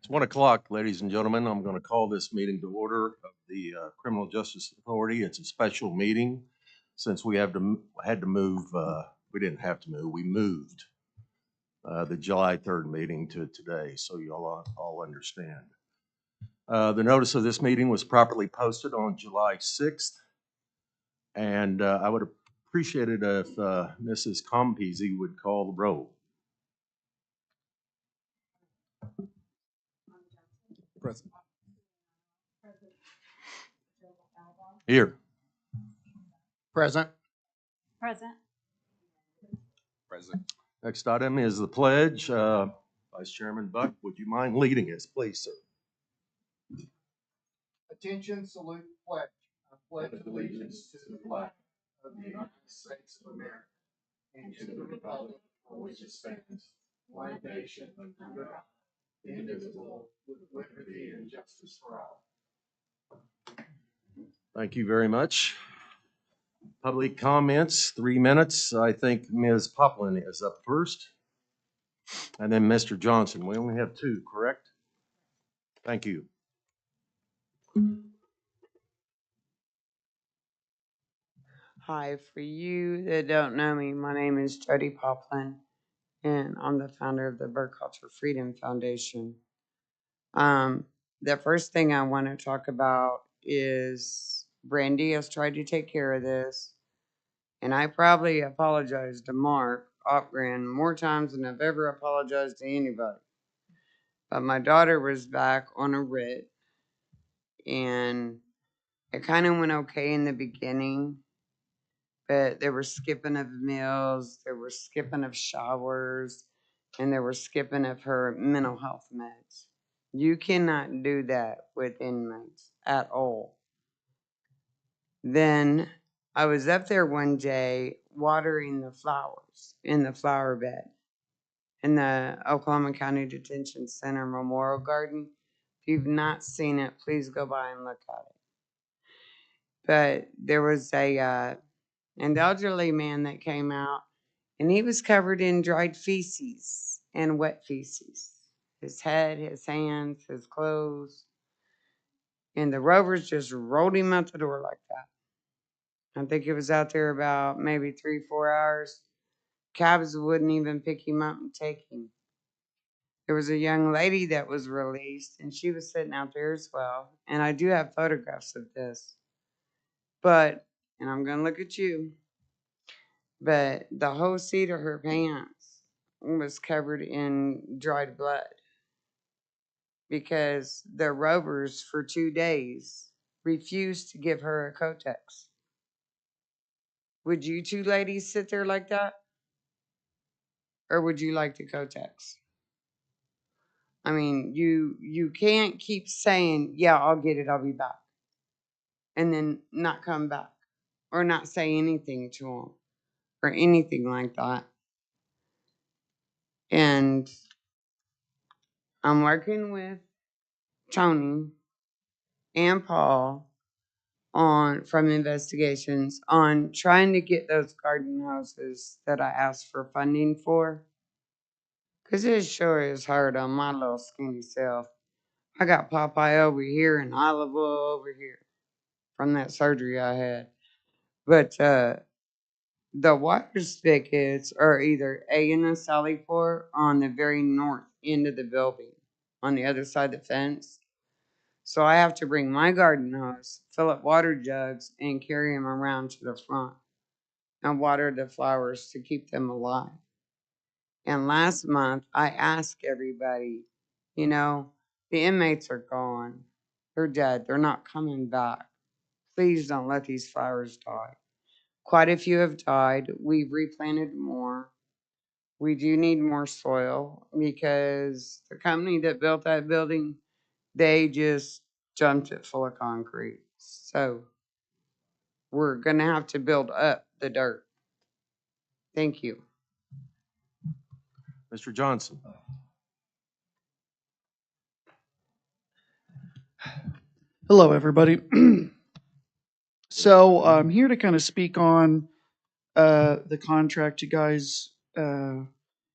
It's 1 o'clock, ladies and gentlemen. I'm going to call this meeting to order of the Criminal Justice Authority. It's a special meeting since we had to move, we didn't have to move, we moved the July 3rd meeting to today, so you all understand. The notice of this meeting was properly posted on July 6th, and I would appreciate it if Mrs. Compeasy would call the roll. Present. Here. Present. Present. Present. Next item is the pledge. Vice Chairman Buck, would you mind leading us, please, sir? Attention, salute, pledge. I pledge allegiance to the flag of the United States of America and to the republic for which it stands, one nation under God, indivisible, with liberty and justice for all. Thank you very much. Public comments, 3 minutes. I think Ms. Poplin is up first. And then Mr. Johnson. We only have 2, correct? Thank you. Hi, for you that don't know me, my name is Jody Poplin, and I'm the founder of the Bird Culture Freedom Foundation. The first thing I want to talk about is Brandy has tried to take care of this, and I probably apologized to Mark Opgren more times than I've ever apologized to anybody. But my daughter was back on a writ, and it kind of went okay in the beginning. But there were skipping of meals, there were skipping of showers, and there were skipping of her mental health meds. You cannot do that with inmates at all. Then I was up there one day watering the flowers in the flower bed in the Oklahoma County Detention Center Memorial Garden. If you've not seen it, please go by and look at it. But there was an elderly man that came out, and he was covered in dried feces and wet feces. His head, his hands, his clothes. And the rovers just rolled him out the door like that. I think it was out there about maybe 3-4 hours. Cabs wouldn't even pick him up and take him. There was a young lady that was released, and she was sitting out there as well. And I do have photographs of this. But, and I'm going to look at you, but the whole seat of her pants was covered in dried blood because the rovers for 2 days refused to give her a Kotex. Would you 2 ladies sit there like that? Or would you like the Kotex? I mean, you can't keep saying, yeah, I'll get it, I'll be back. And then not come back or not say anything to them or anything like that. And I'm working with Tony and Paul from investigations on trying to get those garden houses that I asked for funding for. Because it sure is hard on my little skinny self. I got Popeye over here and olive oil over here from that surgery I had. But the water spigots are either in the Sally Port on the very north end of the building on the other side of the fence. So I have to bring my garden hose, fill up water jugs, and carry them around to the front and water the flowers to keep them alive. And last month, I asked everybody, the inmates are gone. They're dead. They're not coming back. Please don't let these flowers die. Quite a few have died. We've replanted more. We do need more soil because the company that built that building, they just jumped it full of concrete. So we're going to have to build up the dirt. Thank you. Mr. Johnson. Hello, everybody. So I'm here to kind of speak on the contract you guys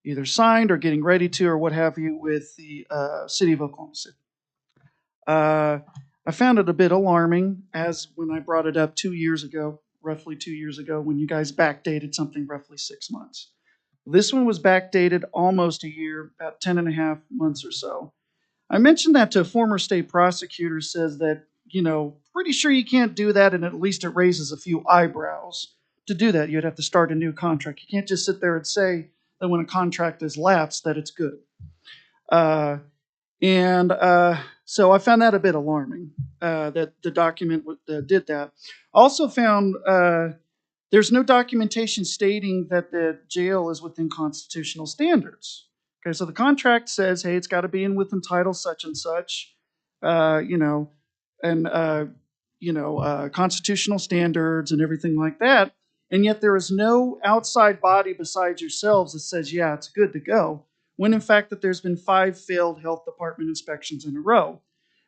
either signed or getting ready to or what have you with the city of Oklahoma City. I found it a bit alarming as when I brought it up 2 years ago, roughly 2 years ago, when you guys backdated something roughly 6 months. This one was backdated almost a year, about 10 and a half months or so. I mentioned that to a former state prosecutor, says that, pretty sure you can't do that, and at least it raises a few eyebrows. To do that, you'd have to start a new contract. You can't just sit there and say that when a contract is lapsed that it's good. So I found that a bit alarming, that the document did that. Also found there's no documentation stating that the jail is within constitutional standards. Okay, so the contract says, hey, it's got to be in within title such and such, constitutional standards and everything like that. And yet there is no outside body besides yourselves that says, yeah, it's good to go, when in fact that there's been 5 failed health department inspections in a row.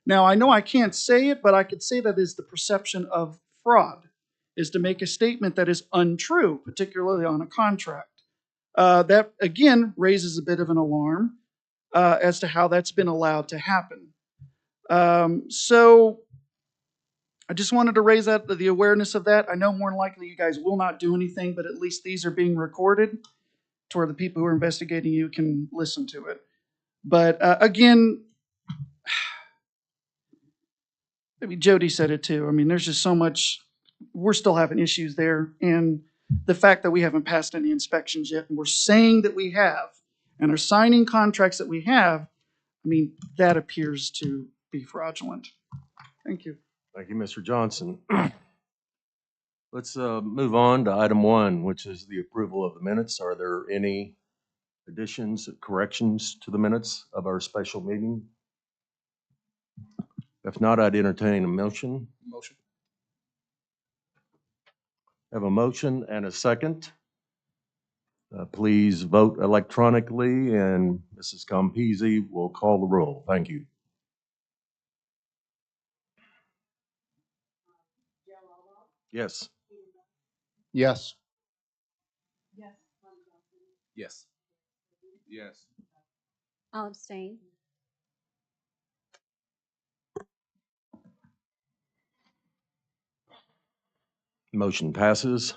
Now, I know I can't say it, but I could say that is the perception of fraud, is to make a statement that is untrue, particularly on a contract. That, again, raises a bit of an alarm as to how that's been allowed to happen. So I just wanted to raise the awareness of that. I know more than likely you guys will not do anything, but at least these are being recorded to where the people who are investigating you can listen to it. But again, I mean, Jody said it too. I mean, there's just so much. We're still having issues there. And the fact that we haven't passed any inspections yet, and we're saying that we have, and are signing contracts that we have, I mean, that appears to be fraudulent. Thank you. Thank you, Mr. Johnson. Let's move on to item 1, which is the approval of the minutes. Are there any additions, corrections to the minutes of our special meeting? If not, I'd entertain a motion. Motion. Have a motion and a second. Please vote electronically, and Mrs. Campisi will call the roll. Thank you. Yes. Yes. Yes. Yes. I'll abstain. Motion passes.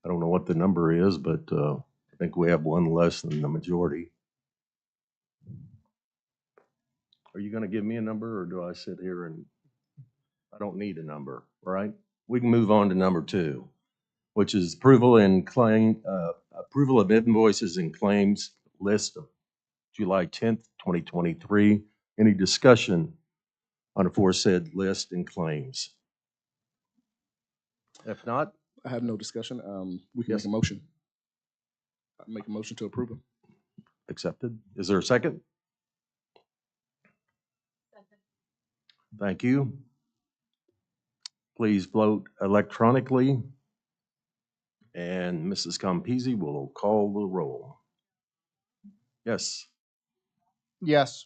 I don't know what the number is, but I think we have one less than the majority. Are you going to give me a number, or do I sit here and I don't need a number, right? We can move on to number 2, which is approval of invoices and claims list of July 10th, 2023. Any discussion on aforesaid list and claims? If not, I have no discussion. We can Yes. make a motion. I make a motion to approve them. accepted. Is there a second? Thank you. Please vote electronically, and Mrs. Campisi will call the roll. Yes. Yes.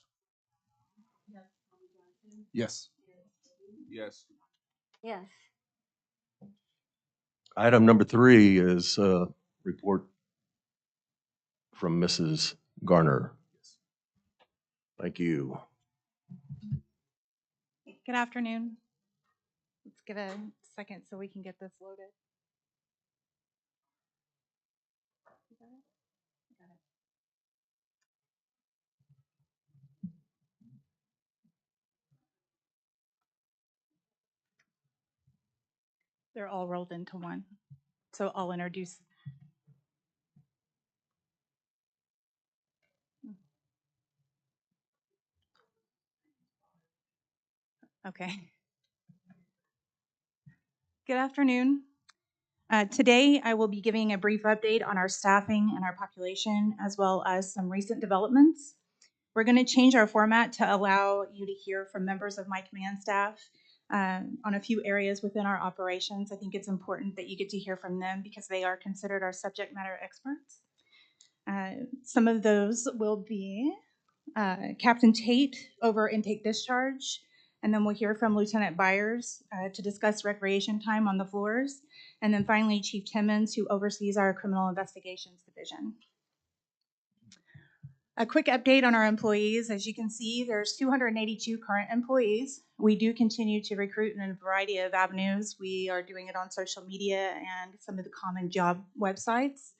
Yes. Yes. Yes. Item number 3 is a report from Mrs. Garner. Thank you. Good afternoon. Let's give a second so we can get this loaded. You got it? Got it. They're all rolled into one. So I'll introduce. Okay. Good afternoon. Today, I will be giving a brief update on our staffing and our population, as well as some recent developments. We're going to change our format to allow you to hear from members of my command staff on a few areas within our operations. I think it's important that you get to hear from them because they are considered our subject matter experts. Some of those will be Captain Tate over intake discharge, and then we'll hear from Lieutenant Byers to discuss recreation time on the floors, and then finally Chief Timmons, who oversees our criminal investigations division. A quick update on our employees. As you can see, there's 282 current employees. We do continue to recruit in a variety of avenues. We are doing it on social media and some of the common job websites.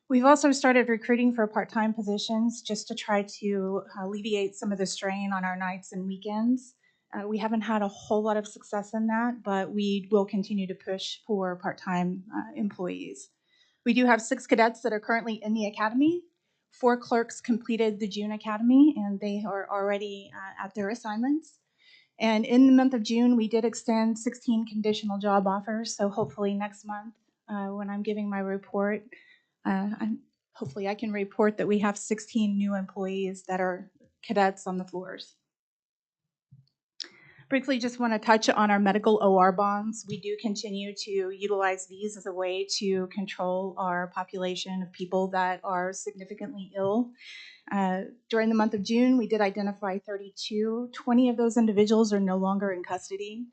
We've also started recruiting for part-time positions just to try to alleviate some of the strain on our nights and weekends. We haven't had a whole lot of success in that, but we will continue to push for part-time employees. We do have 6 cadets that are currently in the academy. 4 clerks completed the June academy, and they are already at their assignments. And in the month of June, we did extend 16 conditional job offers. So hopefully next month, when I'm giving my report, hopefully I can report that we have 16 new employees that are cadets on the floors. Briefly, just want to touch on our medical OR bonds. We do continue to utilize these as a way to control our population of people that are significantly ill. During the month of June, we did identify 32. 20 of those individuals are no longer in custody.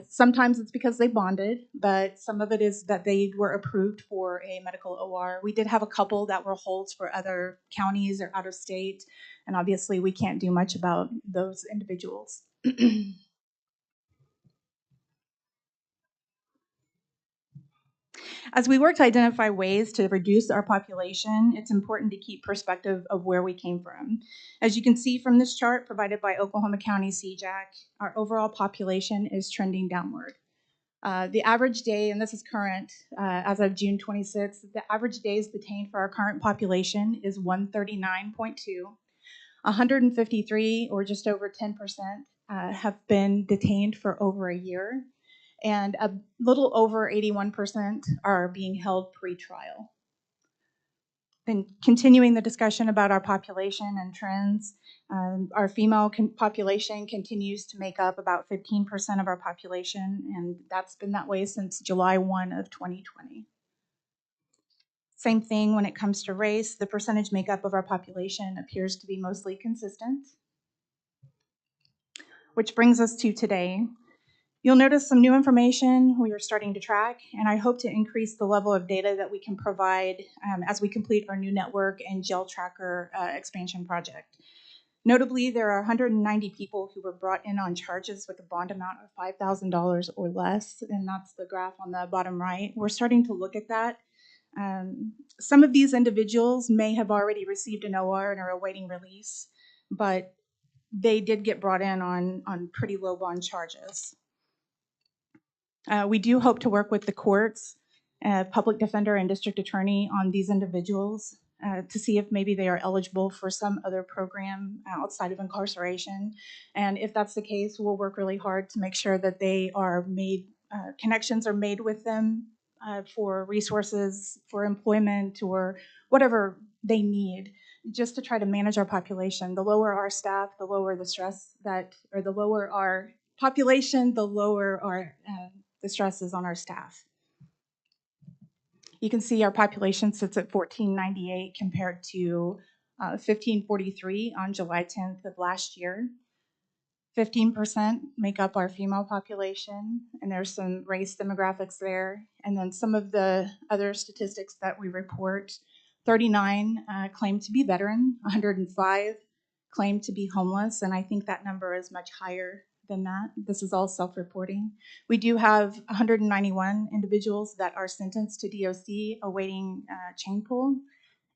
Sometimes it's because they bonded, but some of it is that they were approved for a medical OR. We did have a couple that were holds for other counties or out of state, and obviously we can't do much about those individuals. As we work to identify ways to reduce our population, it's important to keep perspective of where we came from. As you can see from this chart provided by Oklahoma County CJAC, our overall population is trending downward. The average day, and this is current, as of June 26th, the average days detained for our current population is 139.2. 153, or just over 10%, have been detained for over a year, and a little over 81% are being held pre-trial. Then continuing the discussion about our population and trends, our female population continues to make up about 15% of our population, and that's been that way since July 1 of 2020. Same thing when it comes to race. The percentage makeup of our population appears to be mostly consistent. Which brings us to today. You'll notice some new information we are starting to track, and I hope to increase the level of data that we can provide as we complete our new network and jail tracker expansion project. Notably, there are 190 people who were brought in on charges with a bond amount of $5,000 or less, and that's the graph on the bottom right. We're starting to look at that. Some of these individuals may have already received an OR and are awaiting release, but they did get brought in on pretty low bond charges. We do hope to work with the courts, public defender, and district attorney on these individuals to see if maybe they are eligible for some other program outside of incarceration. And if that's the case, we'll work really hard to make sure that they are made, connections are made with them for resources, for employment, or whatever they need, just to try to manage our population. The lower our staff, the lower the stress that, or the lower our population, the lower our the stress is on our staff. You can see our population sits at 1498 compared to 1543 on July 10th of last year. 15% make up our female population, and there's some race demographics there. And then some of the other statistics that we report, 39 claim to be veteran, 105 claim to be homeless, and I think that number is much higher than that. This is all self-reporting. We do have 191 individuals that are sentenced to DOC awaiting chain pull,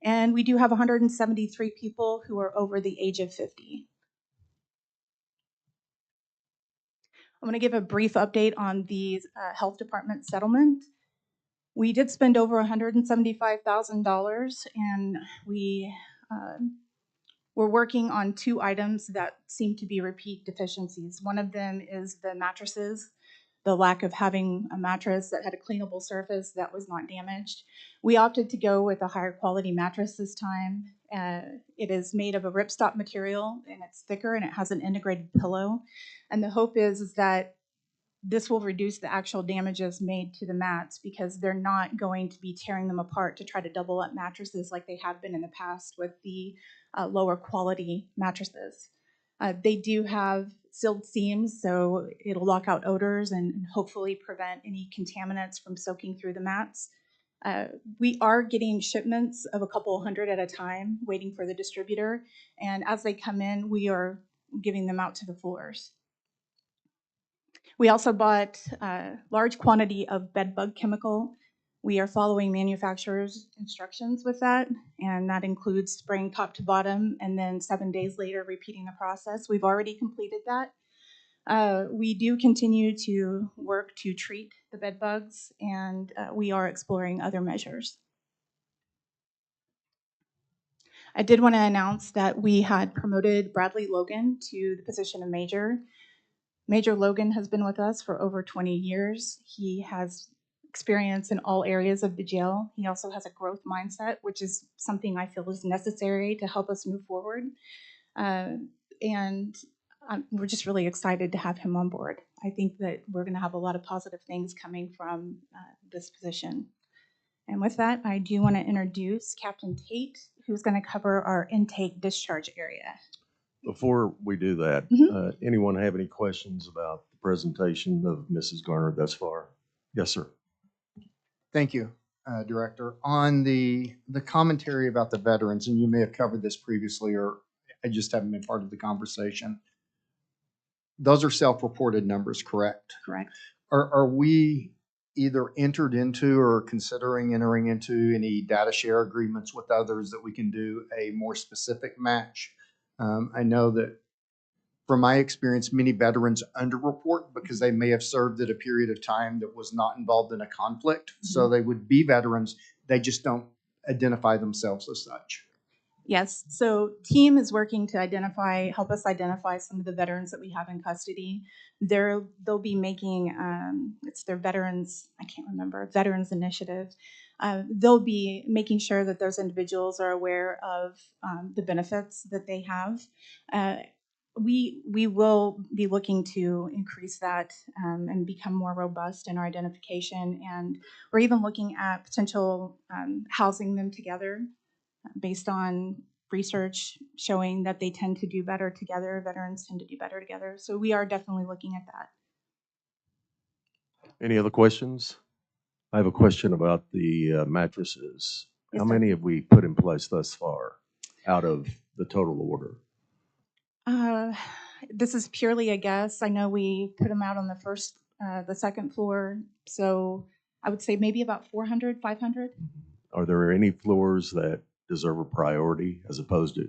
and we do have 173 people who are over the age of 50. I'm going to give a brief update on the health department settlement. We did spend over $175,000, and we're working on 2 items that seem to be repeat deficiencies. One of them is the mattresses, the lack of having a mattress that had a cleanable surface that was not damaged. We opted to go with a higher quality mattress this time. It is made of a ripstop material, and it's thicker, and it has an integrated pillow. And the hope is that this will reduce the actual damages made to the mats, because they're not going to be tearing them apart to try to double up mattresses like they have been in the past with the lower quality mattresses. They do have sealed seams, so it'll lock out odors and hopefully prevent any contaminants from soaking through the mats. We are getting shipments of a couple hundred at a time, waiting for the distributor. And as they come in, we are giving them out to the floors. We also bought a large quantity of bed bug chemical. We are following manufacturer's instructions with that, and that includes spraying top to bottom and then 7 days later repeating the process. We've already completed that. We do continue to work to treat the bed bugs, and we are exploring other measures. I did want to announce that we had promoted Bradley Logan to the position of major. Major Logan has been with us for over 20 years. He has experience in all areas of the jail. He also has a growth mindset, which is something I feel is necessary to help us move forward. And we're just really excited to have him on board. I think that we're going to have a lot of positive things coming from this position. And with that, I do want to introduce Captain Tate, who's going to cover our intake discharge area. Before we do that, anyone have any questions about the presentation of Mrs. Garner thus far? Yes, sir. Thank you, Director. On the commentary about the veterans, and you may have covered this previously, or I just haven't been part of the conversation. Those are self-reported numbers, correct? Correct. Are we either entered into or considering entering into any data share agreements with others that we can do a more specific match? I know that from my experience, many veterans underreport because they may have served at a period of time that was not involved in a conflict. So they would be veterans, they just don't identify themselves as such. Yes, so team is working to help us identify some of the veterans that we have in custody. They'll be making, it's their veterans, I can't remember, Veterans Initiative. They'll be making sure that those individuals are aware of the benefits that they have. We will be looking to increase that and become more robust in our identification, and we're even looking at potential housing them together based on research showing that they tend to do better together. Veterans tend to do better together. So we are definitely looking at that. Any other questions? I have a question about the mattresses. Yes, How sir. many have we put in place thus far out of the total order? This is purely a guess. I know we put them out on the second floor. So I would say maybe about 400, 500. Are there any floors that deserve a priority as opposed to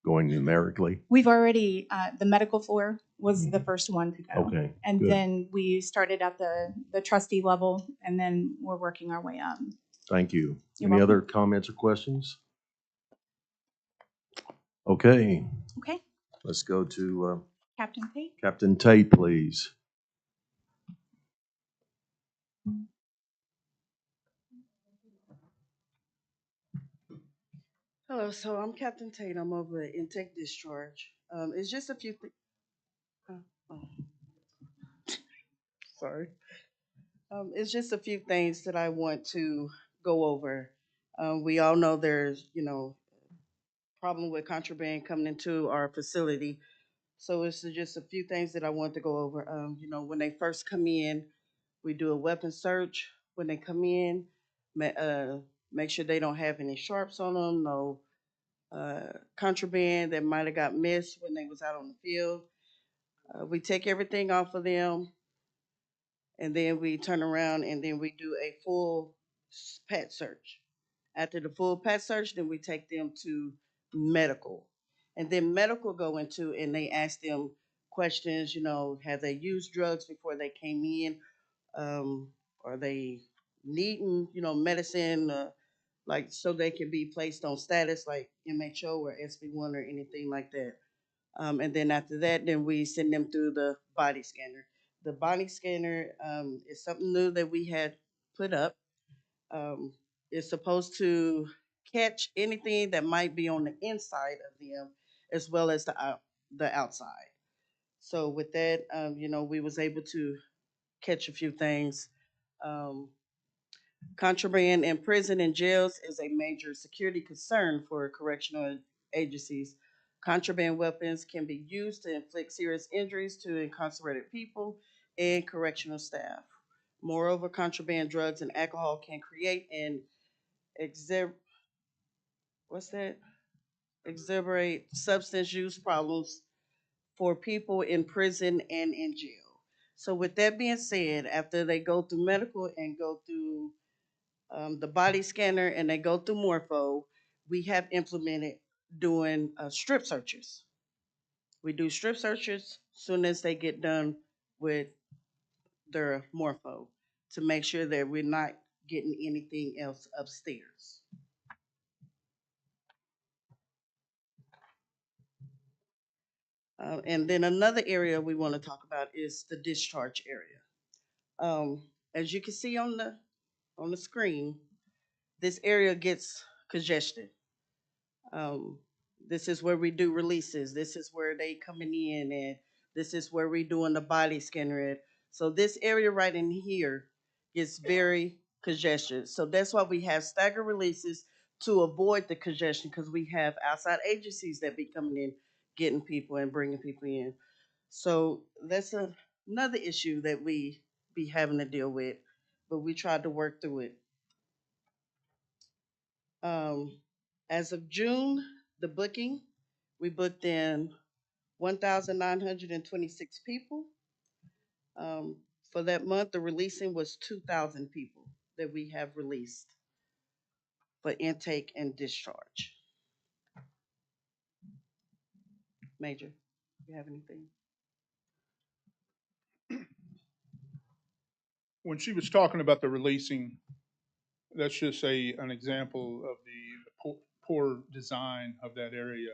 going numerically? We've already, the medical floor was the first one to go. Okay, And good. then we started at the trustee level, and then we're working our way up. Thank you. You're Any welcome. other comments or questions? Okay, Okay, let's go to Captain Tate. Captain Tate, please. Hello, so I'm Captain Tate. I'm over at Intake Discharge. It's just a few things. Oh, sorry. It's just a few things that I want to go over. We all know there's, problem with contraband coming into our facility. So it's just a few things that I want to go over. When they first come in, we do a weapon search. When they come in, make sure they don't have any sharps on them, no contraband that might have got missed when they was out on the field. We take everything off of them, and then we turn around and then we do a full pet search. After the full pet search, then we take them to medical, and then medical go into and they ask them questions. Have they used drugs before they came in? Are they needing medicine? Like so they can be placed on status like MHO or SB1 or anything like that. And then after that, then we send them through the body scanner. The body scanner is something new that we had put up. It's supposed to catch anything that might be on the inside of them as well as the outside. So with that, we was able to catch a few things. Um, Contraband in prison and jails is a major security concern for correctional agencies. Contraband weapons can be used to inflict serious injuries to incarcerated people and correctional staff. Moreover, contraband drugs and alcohol can create and exhib, what's that? Exhiberate substance use problems for people in prison and in jail. So with that being said, after they go through medical and go through the body scanner and they go through Morpho, we have implemented doing strip searches. We do strip searches soon as they get done with their Morpho to make sure that we're not getting anything else upstairs. And then another area we want to talk about is the discharge area. As you can see on the screen, this area gets congested. Um, this is where we do releases. This is where they coming in, and this is where we doing the body scanner at. So this area right in here gets very congested. So that's why we have staggered releases to avoid the congestion, because we have outside agencies that be coming in, getting people and bringing people in. So that's another issue that we be having to deal with, but we tried to work through it. Um, as of June, the booking, we booked in 1,926 people. For that month, the releasing was 2,000 people that we have released for intake and discharge. Major, you have anything? When she was talking about the releasing, that's just an example of the poor design of that area.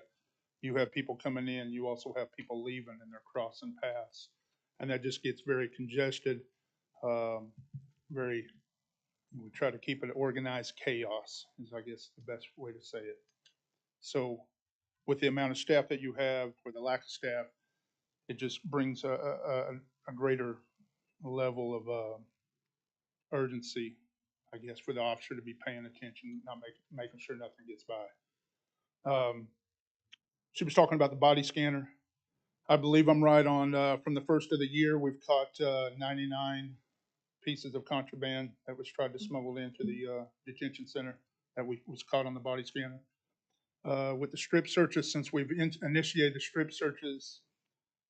You have people coming in, you also have people leaving, and they're crossing paths. And that just gets very congested, very, we try to keep it organized chaos, is I guess the best way to say it. So with the amount of staff that you have, or the lack of staff, it just brings a greater level of urgency, I guess, for the officer to be paying attention, not making sure nothing gets by. She was talking about the body scanner. I believe I'm right on, from the first of the year, we've caught 99 pieces of contraband that was tried to smuggle into the detention center that was caught on the body scanner. With the strip searches, since we've initiated the strip searches,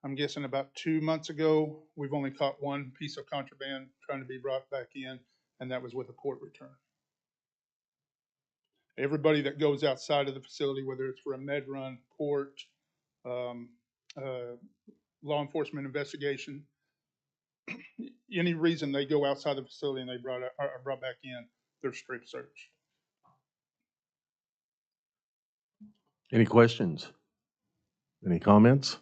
I'm guessing about 2 months ago, we've only caught one piece of contraband trying to be brought back in, and that was with a port return. Everybody that goes outside of the facility, whether it's for a med run, port, um, law enforcement investigation, any reason they go outside the facility and they are brought back in, they're strip searched. Any questions? Any comments?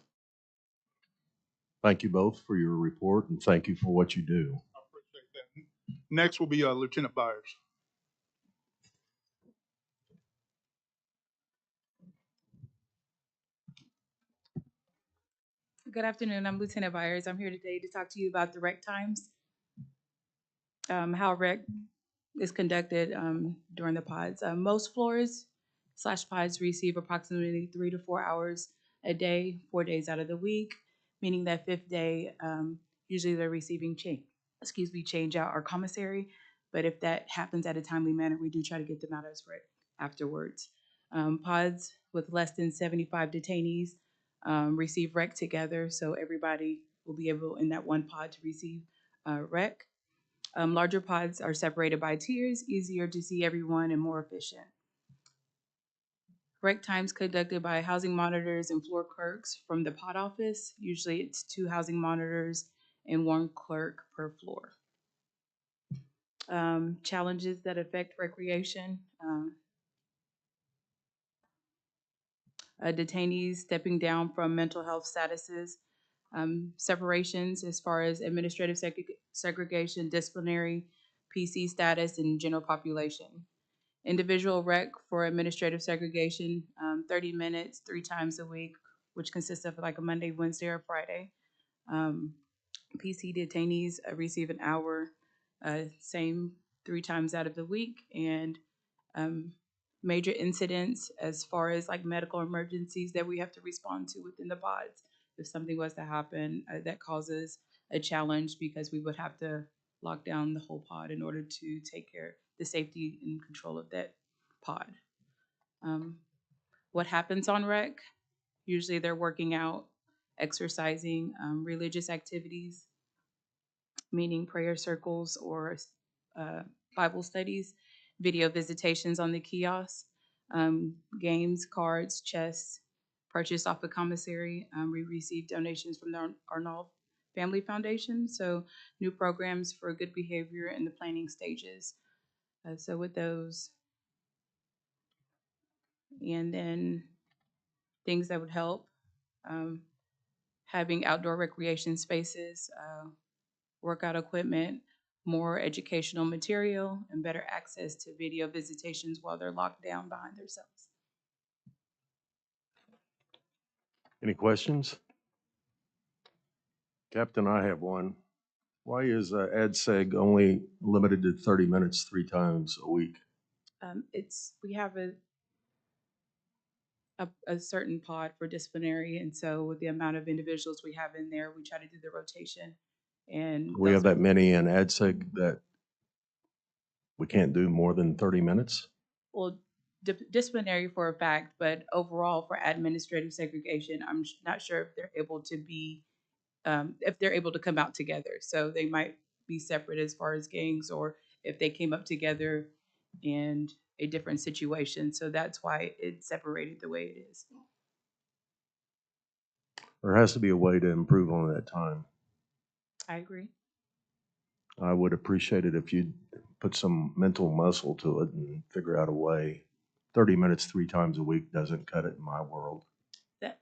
Thank you both for your report and thank you for what you do. I appreciate that. Next will be Lieutenant Byers. Good afternoon. I'm Lieutenant Byers. I'm here today to talk to you about the rec times, how rec is conducted during the pods. Most floors / pods receive approximately 3 to 4 hours a day, 4 days out of the week, meaning that fifth day, usually they're receiving change out or commissary. But if that happens at a timely manner, we do try to get them out as rec afterwards. Pods with less than 75 detainees receive rec together, so everybody will be able in that one pod to receive rec. Larger pods are separated by tiers, easier to see everyone and more efficient. Rec times conducted by housing monitors and floor clerks from the pod office. Usually it's 2 housing monitors and 1 clerk per floor. Challenges that affect recreation. Detainees stepping down from mental health statuses, separations as far as administrative segregation, disciplinary, PC status, and general population. Individual rec for administrative segregation, 30 minutes, 3 times a week, which consists of like a Monday, Wednesday, or Friday. PC detainees receive an hour, same 3 times out of the week, and major incidents as far as like medical emergencies that we have to respond to within the pods. If something was to happen that causes a challenge, because we would have to lock down the whole pod in order to take care of the safety and control of that pod. What happens on rec? Usually they're working out, exercising, religious activities, meaning prayer circles or Bible studies, video visitations on the kiosk, games, cards, chess, purchased off the commissary. We received donations from the Arnold Family Foundation, so new programs for good behavior in the planning stages. So with those, and then things that would help, um, having outdoor recreation spaces, workout equipment, more educational material, and better access to video visitations while they're locked down behind their cells. Any questions? Captain, I have one. Why is AdSeg only limited to 30 minutes 3 times a week? We have a certain pod for disciplinary, and so with the amount of individuals we have in there, we try to do the rotation. And We have those- that many in AdSeg that we can't do more than 30 minutes? well, disciplinary for a fact, but overall for administrative segregation, I'm not sure if they're able to be, if they're able to come out together. So they might be separate as far as gangs, or if they came up together in a different situation. So that's why it's separated the way it is. There has to be a way to improve on that time. I agree. I would appreciate it if you'd put some mental muscle to it and figure out a way. 30 minutes 3 times a week doesn't cut it in my world. That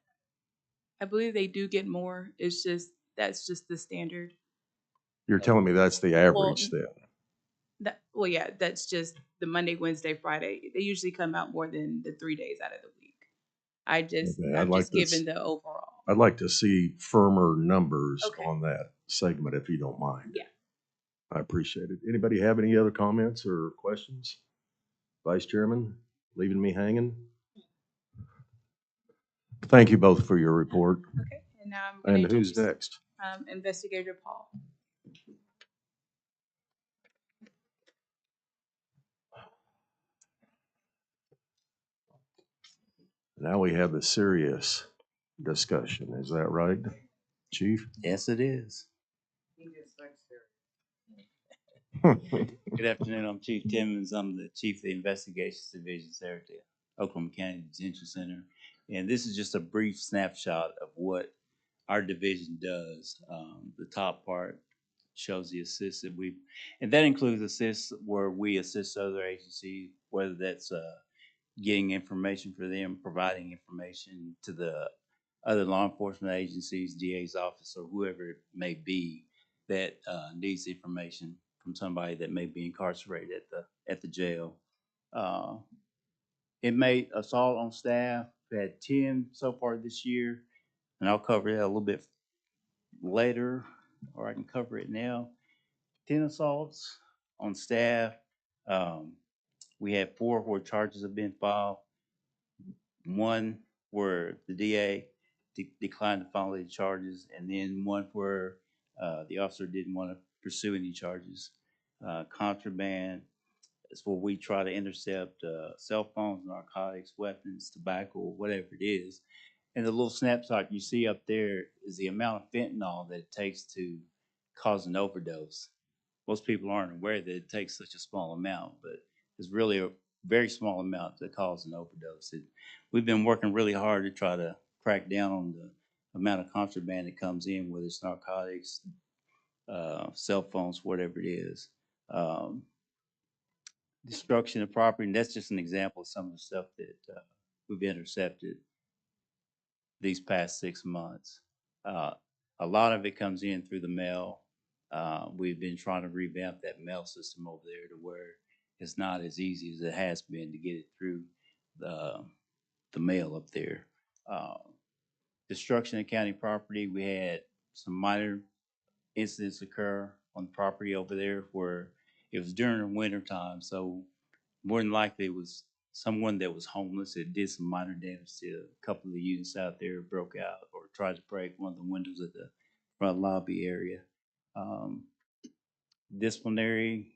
I believe they do get more. It's just that's just the standard. You're telling me that's the average then? Yeah, that's just the Monday, Wednesday, Friday. They usually come out more than the 3 days out of the week. Okay, I'm just giving the overall. I'd like to see firmer numbers Okay. on that segment if you don't mind. Yeah. I appreciate it. Anybody have any other comments or questions? Vice Chairman, leaving me hanging? Thank you both for your report. Okay, and now I'm going And to who's introduce next? Investigator Paul. Now we have the serious discussion. Is that right, Chief? Yes, it is. Good afternoon. I'm Chief Timmons. I'm the Chief of the Investigations Division there at the Oklahoma County Detention Center. And this is just a brief snapshot of what our division does. The top part shows the assists that and that includes assists where we assist other agencies, whether that's getting information for them, providing information to the other law enforcement agencies, DA's office, or whoever it may be that needs information from somebody that may be incarcerated at the jail. Inmate assault on staff, we had 10 so far this year, and I'll cover that a little bit later, or I can cover it now. 10 assaults on staff. We had 4 where charges have been filed. 1 where the DA declined to file any charges, and then 1 where the officer didn't want to pursue any charges. Contraband is where we try to intercept cell phones, narcotics, weapons, tobacco, whatever it is. And the little snapshot you see up there is the amount of fentanyl that it takes to cause an overdose. Most people aren't aware that it takes such a small amount, but it's really a very small amount that cause an overdose. We've been working really hard to try to crack down on the amount of contraband that comes in, whether it's narcotics, cell phones, whatever it is. Destruction of property, and that's just an example of some of the stuff that we've intercepted these past 6 months. A lot of it comes in through the mail. We've been trying to revamp that mail system over there to where it's not as easy as it has been to get it through the mail up there. Destruction of county property, we had some minor incidents occur on the property over there where it was during the winter time, so more than likely it was someone that was homeless that did some minor damage to a couple of the units out there, broke out or tried to break one of the windows at the front lobby area. Disciplinary,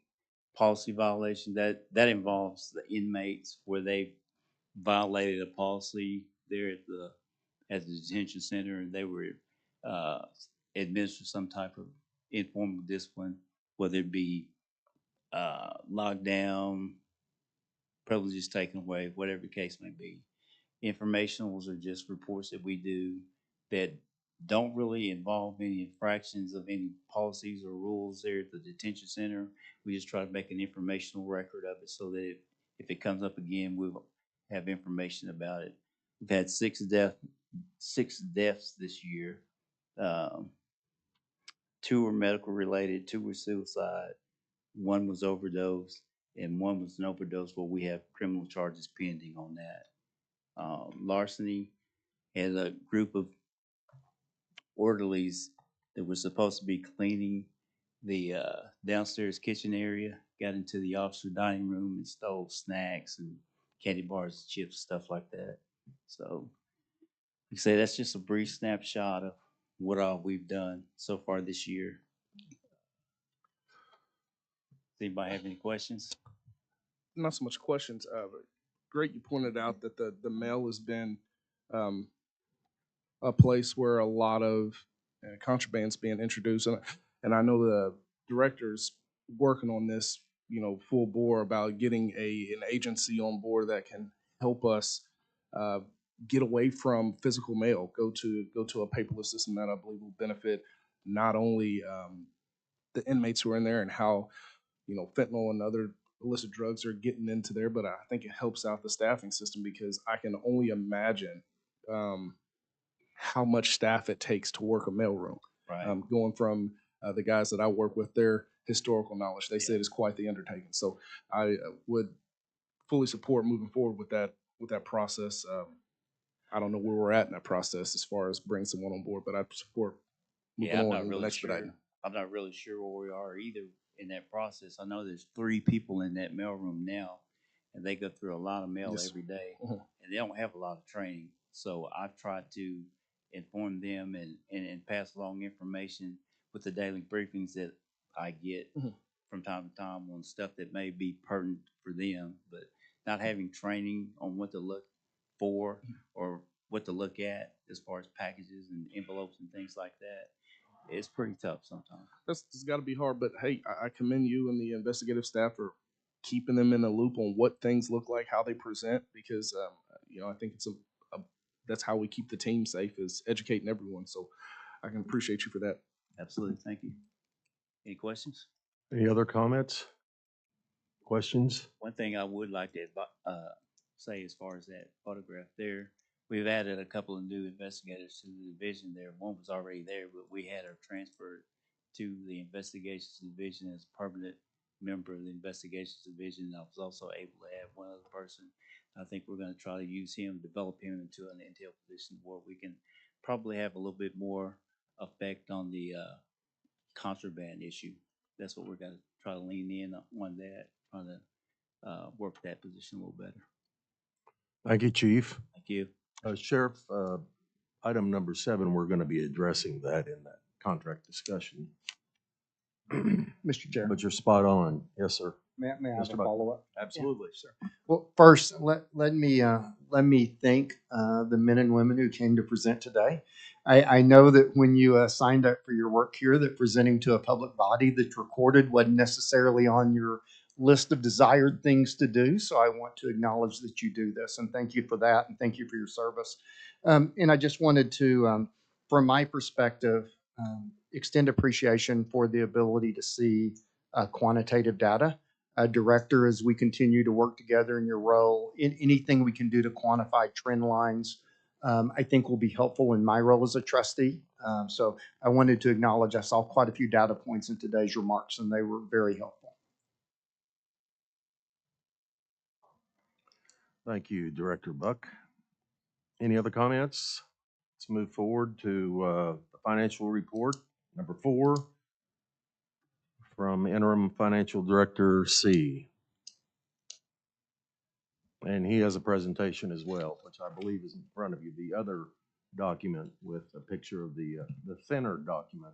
policy violation, that involves the inmates where they violated a policy there at the detention center, and they were administered some type of informal discipline, whether it be locked down, privileges taken away, whatever the case may be. Informationals are just reports that we do that don't really involve any infractions of any policies or rules there at the detention center. We just try to make an informational record of it so that if it comes up again, we'll have information about it. We've had six deaths this year. Two were medical related, two were suicide, one was overdose, and one was an overdose where we have criminal charges pending on that. Larceny had a group of orderlies that were supposed to be cleaning the downstairs kitchen area, got into the officer dining room and stole snacks and candy bars, chips, stuff like that. So, like I say, that's just a brief snapshot of what all we've done so far this year. Does anybody have any questions? Not so much questions. But great, you pointed out that the mail has been a place where a lot of contraband's being introduced, and I know the director's working on this, full bore about getting an agency on board that can help us get away from physical mail, go to a paperless system that I believe will benefit not only the inmates who are in there and how fentanyl and other illicit drugs are getting into there, but I think it helps out the staffing system because I can only imagine how much staff it takes to work a mailroom. Right. Going from the guys that I work with, their historical knowledge, they said is quite the undertaking. So I would fully support moving forward with that process. I don't know where we're at in that process as far as bringing someone on board, but I support moving on and expediting. I'm not really sure where we are either in that process. I know there's 3 people in that mailroom now, and they go through a lot of mail Yes. every day, Mhm. and they don't have a lot of training. So I've tried to inform them and pass along information with the daily briefings that I get Mhm. from time to time on stuff that may be pertinent for them, but not having training on what to look for or what to look at as far as packages and envelopes and things like that. It's pretty tough sometimes. It's got to be hard, but hey, I commend you and the investigative staff for keeping them in the loop on what things look like, how they present, because I think it's that's how we keep the team safe is educating everyone. So I can appreciate you for that. Absolutely. Thank you. Any questions? Any other comments? Questions? One thing I would like to say as far as that photograph there, we've added a couple of new investigators to the division there. One was already there, but we had her transferred to the investigations division as a permanent member of the investigations division. I was also able to add one other person. I think we're going to try to use him, develop him into an intel position where we can probably have a little bit more effect on the contraband issue. That's what we're going to try to lean in on that, trying to work that position a little better. Thank you, Chief. Thank you. Sheriff, item number 7, we're going to be addressing that in that contract discussion. Mr. Chair, But you're spot on. Yes, sir. may I have Mr. a Buck. follow-up? Absolutely. Well, first, let me thank the men and women who came to present today. I know that when you signed up for your work here, that presenting to a public body that's recorded wasn't necessarily on your list of desired things to do. So I want to acknowledge that you do this, and thank you for that, and thank you for your service. And I just wanted to, from my perspective, extend appreciation for the ability to see quantitative data. Director, as we continue to work together in your role, in anything we can do to quantify trend lines, I think will be helpful in my role as a trustee. So I wanted to acknowledge I saw quite a few data points in today's remarks, and they were very helpful. Thank you, Director Buck. Any other comments? Let's move forward to the financial report, number 4, from Interim Financial Director C. And he has a presentation as well, which I believe is in front of you, the other document with a picture of the thinner document.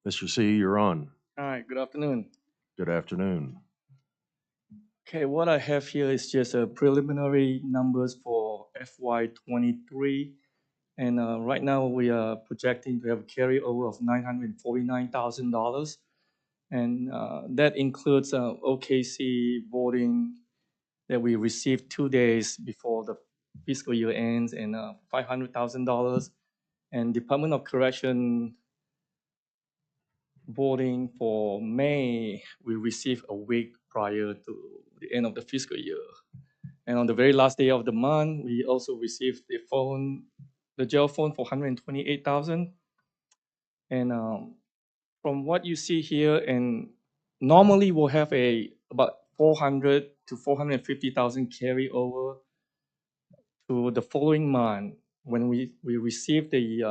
Mr. C, you're on. All right, good afternoon. Good afternoon. Okay, what I have here is just a preliminary numbers for FY '23. And right now we are projecting to have a carryover of $949,000. And that includes OKC voting that we received 2 days before the fiscal year ends and $500,000. And Department of Correction voting for May, we received a week prior to the end of the fiscal year. And on the very last day of the month, we also received the jail phone for 128,000. And from what you see here, and normally we'll have about 400 to 450,000 carry over to the following month when we receive the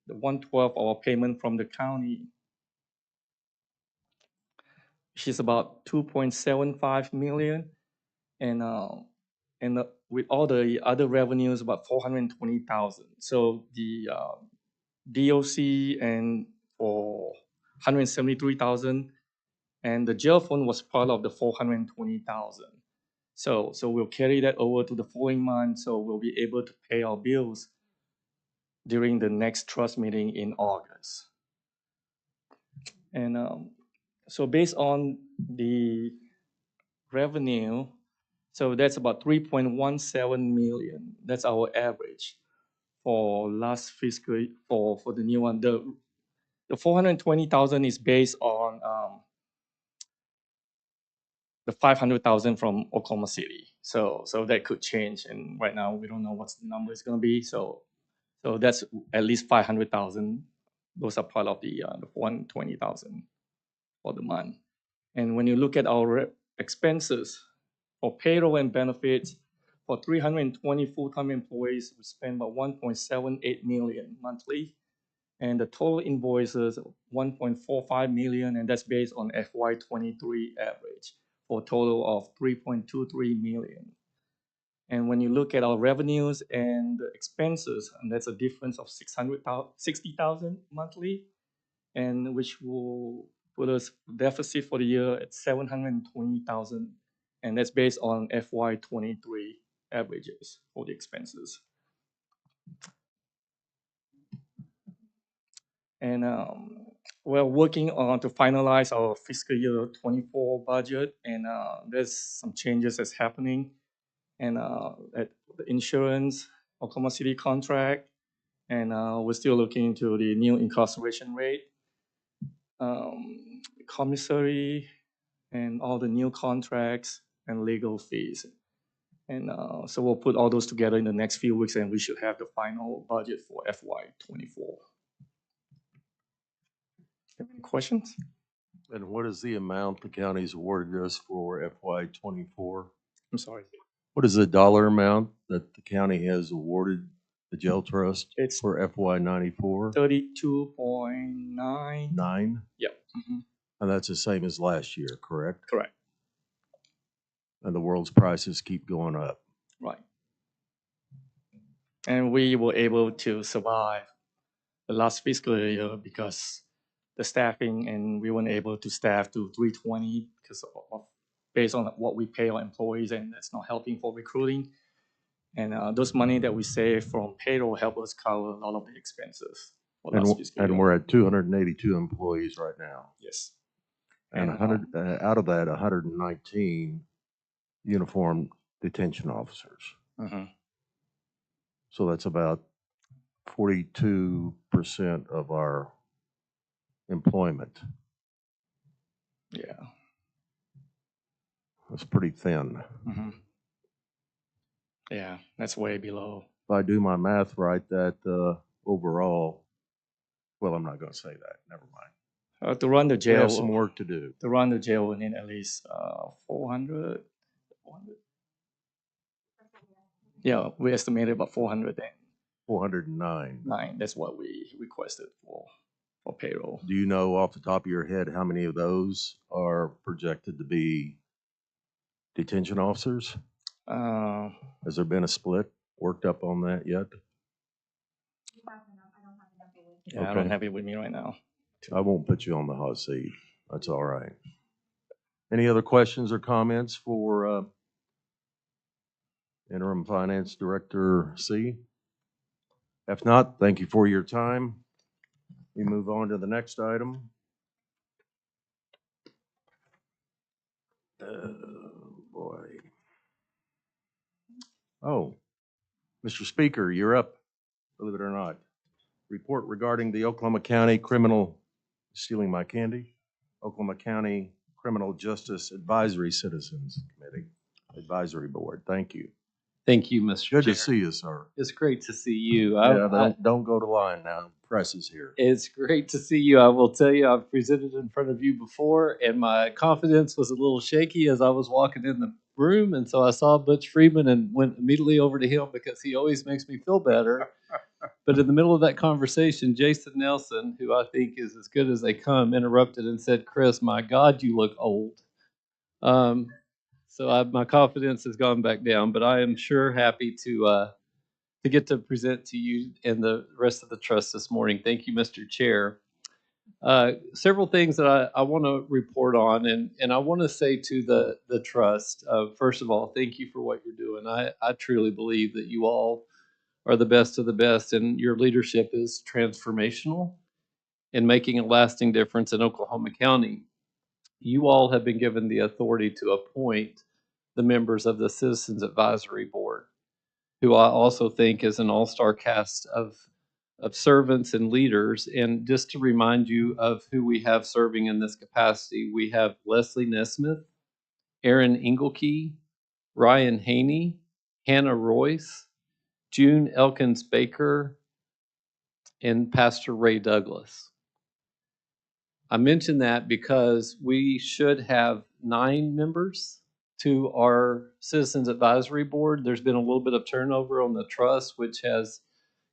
1/12 our payment from the county, which is about 2.75 million. And with all the other revenues, about 420,000. So the DOC and for 173,000, and the jail fund was part of the 420,000. So we'll carry that over to the following month, so we'll be able to pay our bills during the next trust meeting in August. And so based on the revenue, so that's about 3.17 million. That's our average for last fiscal for the new one. The 420,000 is based on the 500,000 from Oklahoma City. So that could change, and right now we don't know what the number is going to be. So that's at least 500,000. Those are part of the 120,000 for the month. And when you look at our expenses for payroll and benefits, for 320 full-time employees, we spend about 1.78 million monthly. And the total invoices, 1.45 million, and that's based on FY '23 average, for a total of 3.23 million. And when you look at our revenues and the expenses, and that's a difference of 60,000 monthly, and which will put us deficit for the year at 720,000, and that's based on FY '23 averages for the expenses. And we're working on to finalize our fiscal year '24 budget, and there's some changes that's happening. And at the insurance, Oklahoma City contract, and we're still looking into the new incarceration rate, commissary, and all the new contracts and legal fees. And so we'll put all those together in the next few weeks, and we should have the final budget for FY '24. Any questions? And what is the amount the county's awarded us for FY '24? I'm sorry. What is the dollar amount that the county has awarded the jail trust It's for FY '94? 32.9. 9? Yep. And that's the same as last year, correct? Correct. And the world's prices keep going up. Right. And we were able to survive the last fiscal year because the staffing, and we weren't able to staff to 320 because based on what we pay our employees, and that's not helping for recruiting. And those money that we save from payroll help us cover a lot of the expenses for last fiscal year. And we're at 282 employees right now. Yes. And 100 out of that, 119 uniformed detention officers. So that's about 42% of our employment. Yeah. That's pretty thin. Yeah, that's way below. If I do my math right, that overall, well, I'm not going to say that. Never mind. To run the We jail, have some work to do. To run the jail, we need at least 400. Yeah, we estimated about 409. That's what we requested for payroll. Do you know off the top of your head how many of those are projected to be detention officers? Has there been a split worked up on that yet? Yeah, I don't have it with me right now I won't put you on the hot seat. That's all right. Any other questions or comments for Interim Finance Director C? If not, thank you for your time. We move on to the next item. Boy. Oh, Mr. Speaker, you're up, believe it or not. Report regarding the Oklahoma County Criminal, stealing my candy? Oklahoma County Criminal Justice Advisory Citizens Committee, Advisory Board. Thank you. Thank you, Mr. Good Chair. to see you, sir. It's great to see you. Yeah, don't go to line now. Press is here. It's great to see you. I will tell you, I've presented in front of you before, and my confidence was a little shaky as I was walking in the room. And so I saw Butch Friedman and went immediately over to him because he always makes me feel better. But in the middle of that conversation, Jason Nelson, who I think is as good as they come, interrupted and said, "Chris, my God, you look old." My confidence has gone back down, but I am sure happy to get to present to you and the rest of the trust this morning. Thank you, Mr. Chair. Several things that I want to report on, and I want to say to the trust, first of all, thank you for what you're doing. I truly believe that you all are the best of the best, and your leadership is transformational in making a lasting difference in Oklahoma County. You all have been given the authority to appoint the members of the Citizens Advisory Board, who I also think is an all-star cast of servants and leaders. And just to remind you of who we have serving in this capacity, we have Leslie Nesmith, Aaron Engelkey, Ryan Haney, Hannah Royce, June Elkins Baker, and Pastor Ray Douglas. I mention that because we should have 9 members to our Citizens Advisory Board. There's been a little bit of turnover on the trust, which has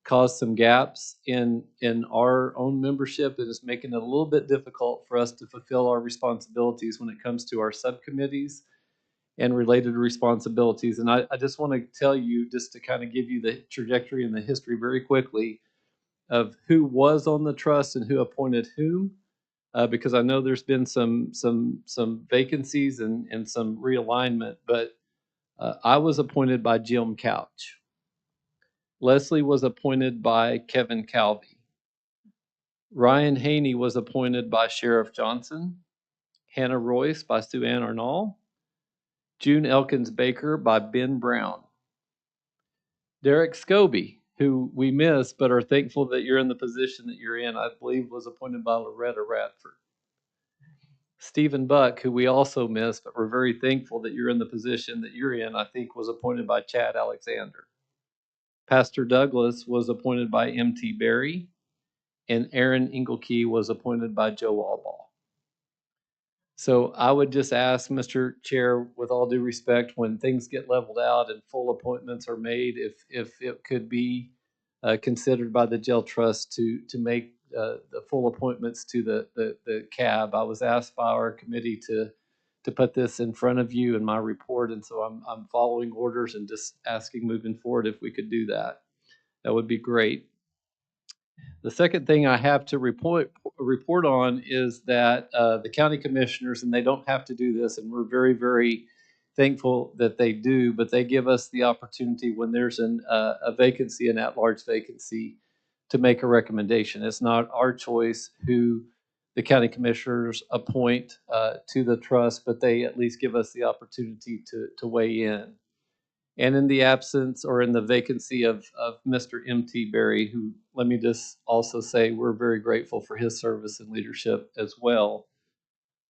caused some gaps in our own membership. It is making it a little bit difficult for us to fulfill our responsibilities when it comes to our subcommittees and related responsibilities. And I just want to tell you, just to kind of give you the trajectory and the history very quickly of who was on the trust and who appointed whom. Because I know there's been some vacancies and some realignment, but I was appointed by Jim Couch. Leslie was appointed by Kevin Calvey. Ryan Haney was appointed by Sheriff Johnson. Hannah Royce by Sue Ann Arnall. June Elkins Baker by Ben Brown. Derek Scobie, who we miss but are thankful that you're in the position that you're in, I believe was appointed by Loretta Radford. Stephen Buck, who we also miss, but we're very thankful that you're in the position that you're in, I think was appointed by Chad Alexander. Pastor Douglas was appointed by M.T. Berry, and Aaron Engelkey was appointed by Joe Allball. So I would just ask, Mr. Chair, with all due respect, when things get leveled out and full appointments are made, if it could be considered by the jail trust to make the full appointments to the CAB. I was asked by our committee to put this in front of you in my report, and so I'm following orders and just asking moving forward if we could do that. That would be great. The second thing I have to report on is that the county commissioners, and they don't have to do this, and we're very, very thankful that they do, but they give us the opportunity when there's a vacancy, an at-large vacancy, to make a recommendation. It's not our choice who the county commissioners appoint to the trust, but they at least give us the opportunity to weigh in. And in the absence or in the vacancy of Mr. M.T. Berry, who, let me just also say, we're very grateful for his service and leadership as well.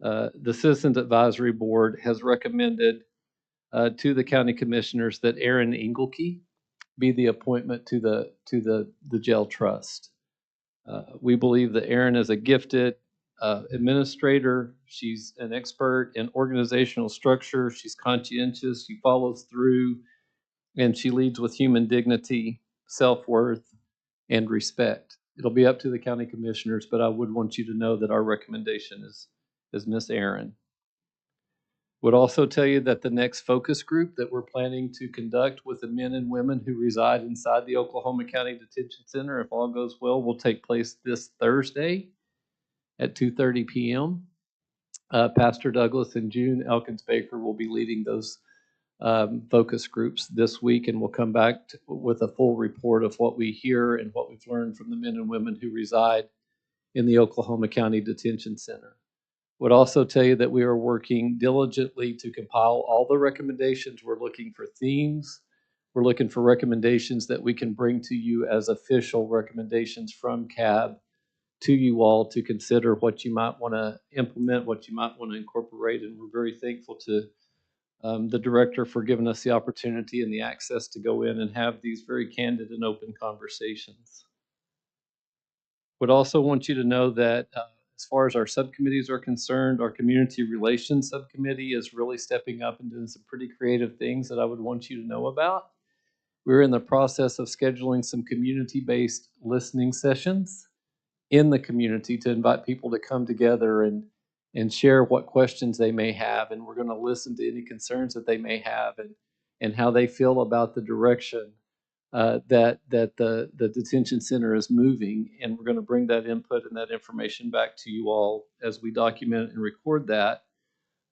The Citizens Advisory Board has recommended to the county commissioners that Aaron Engelkey be the appointment to the jail trust. We believe that Aaron is a gifted administrator. She's an expert in organizational structure. She's conscientious. She follows through. And she leads with human dignity, self-worth, and respect. It'll be up to the county commissioners, but I would want you to know that our recommendation is Miss Aaron. Would also tell you that the next focus group that we're planning to conduct with the men and women who reside inside the Oklahoma County Detention Center, if all goes well, will take place this Thursday at 2:30 p.m. Pastor Douglas and June Elkins Baker will be leading those focus groups this week, and we'll come back with a full report of what we hear and what we've learned from the men and women who reside in the Oklahoma County Detention Center. Would also tell you that we are working diligently to compile all the recommendations. We're looking for themes. We're looking for recommendations that we can bring to you as official recommendations from CAB to you all to consider what you might want to implement, what you might want to incorporate. And we're very thankful to the director for giving us the opportunity and the access to go in and have these very candid and open conversations. Would also want you to know that as far as our subcommittees are concerned, our community relations subcommittee is really stepping up and doing some pretty creative things that I would want you to know about. We're in the process of scheduling some community-based listening sessions in the community to invite people to come together and share what questions they may have. And we're going to listen to any concerns that they may have and how they feel about the direction that the detention center is moving. And we're going to bring that input and that information back to you all as we document and record that.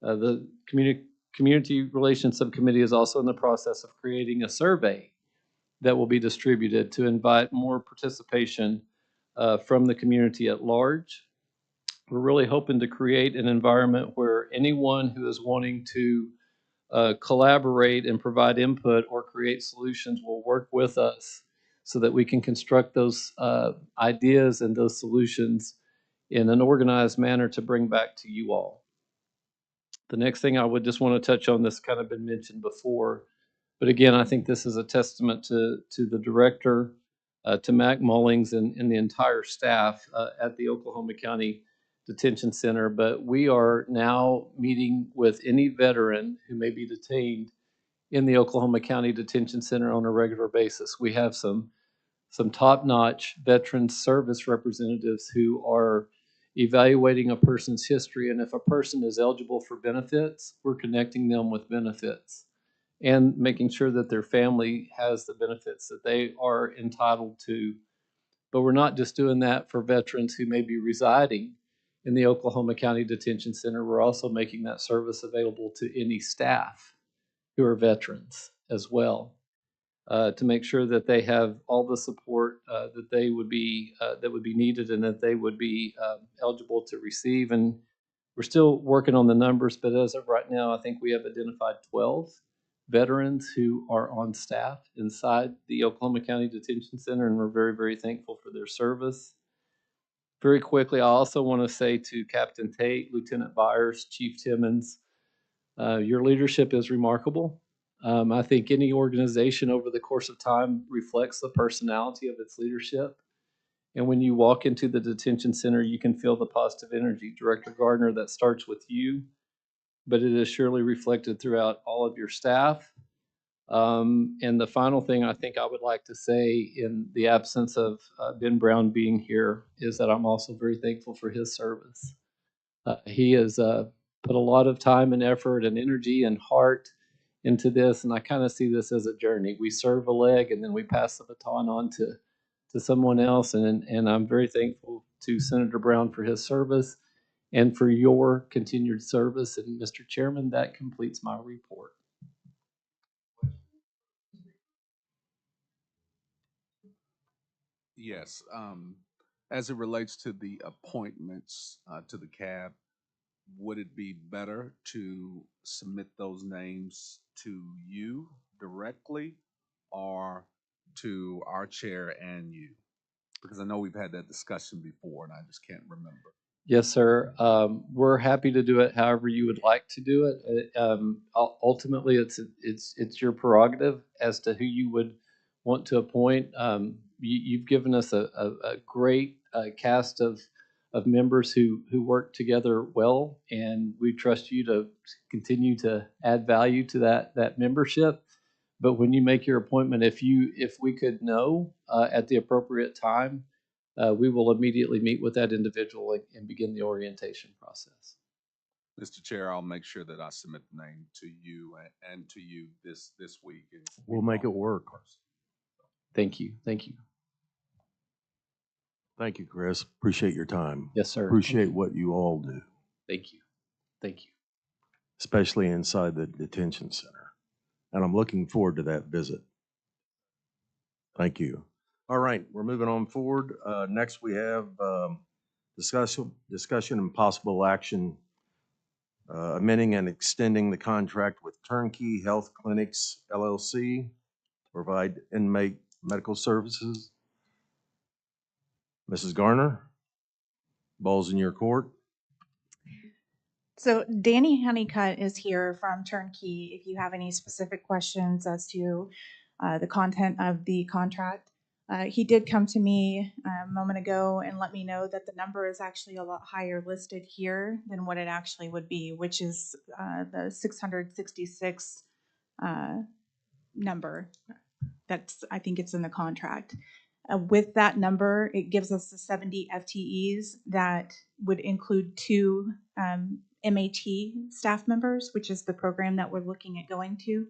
The community relations subcommittee is also in the process of creating a survey that will be distributed to invite more participation from the community at large. We're really hoping to create an environment where anyone who is wanting to collaborate and provide input or create solutions will work with us so that we can construct those ideas and those solutions in an organized manner to bring back to you all. The next thing I would just want to touch on, this kind of been mentioned before, but again, I think this is a testament to the director, to Mac Mullings and the entire staff at the Oklahoma County Detention Center. But we are now meeting with any veteran who may be detained in the Oklahoma County Detention Center on a regular basis. We have some top-notch veteran service representatives who are evaluating a person's history, and if a person is eligible for benefits, we're connecting them with benefits and making sure that their family has the benefits that they are entitled to. But we're not just doing that for veterans who may be residing in the Oklahoma County Detention Center. We're also making that service available to any staff who are veterans as well, to make sure that they have all the support that would be needed and that they would be eligible to receive. And we're still working on the numbers, but as of right now, I think we have identified 12 veterans who are on staff inside the Oklahoma County Detention Center, and we're very, very thankful for their service. Very quickly, I also want to say to Captain Tate, Lieutenant Byers, Chief Timmons, your leadership is remarkable. I think any organization over the course of time reflects the personality of its leadership. And when you walk into the detention center, you can feel the positive energy. Director Gardner, that starts with you, but it is surely reflected throughout all of your staff. And the final thing I think I would like to say in the absence of Ben Brown being here is that I'm also very thankful for his service. He has put a lot of time and effort and energy and heart into this, and I kind of see this as a journey. We serve a leg and then we pass the baton on to someone else, and I'm very thankful to Senator Brown for his service and for your continued service. And Mr. Chairman, that completes my report. Yes, as it relates to the appointments to the CAB, would it be better to submit those names to you directly or to our chair and you? Because I know we've had that discussion before and I just can't remember. Yes, sir. We're happy to do it however you would like to do it. Ultimately, it's your prerogative as to who you would want to appoint. You've given us a great cast of members who work together well, and we trust you to continue to add value to that membership. But when you make your appointment, if we could know at the appropriate time, we will immediately meet with that individual and begin the orientation process. Mr. Chair, I'll make sure that I submit the name to you and to you this week. We'll make it work. Thank you. Thank you. Thank you, Chris. Appreciate your time. Yes, sir. Appreciate what you all do, Thank you. Thank you. especially inside the detention center. And I'm looking forward to that visit. Thank you. All right, we're moving on forward. Next, we have discussion and possible action amending and extending the contract with Turnkey Health Clinics LLC to provide inmate medical services. Mrs. Garner, ball's in your court. So Danny Honeycutt is here from Turnkey. If you have any specific questions as to the content of the contract, he did come to me a moment ago and let me know that the number is actually a lot higher listed here than what it actually would be, which is the 666 number. That's, I think it's in the contract. With that number, it gives us the 70 FTEs that would include 2 MAT staff members, which is the program that we're looking at going to.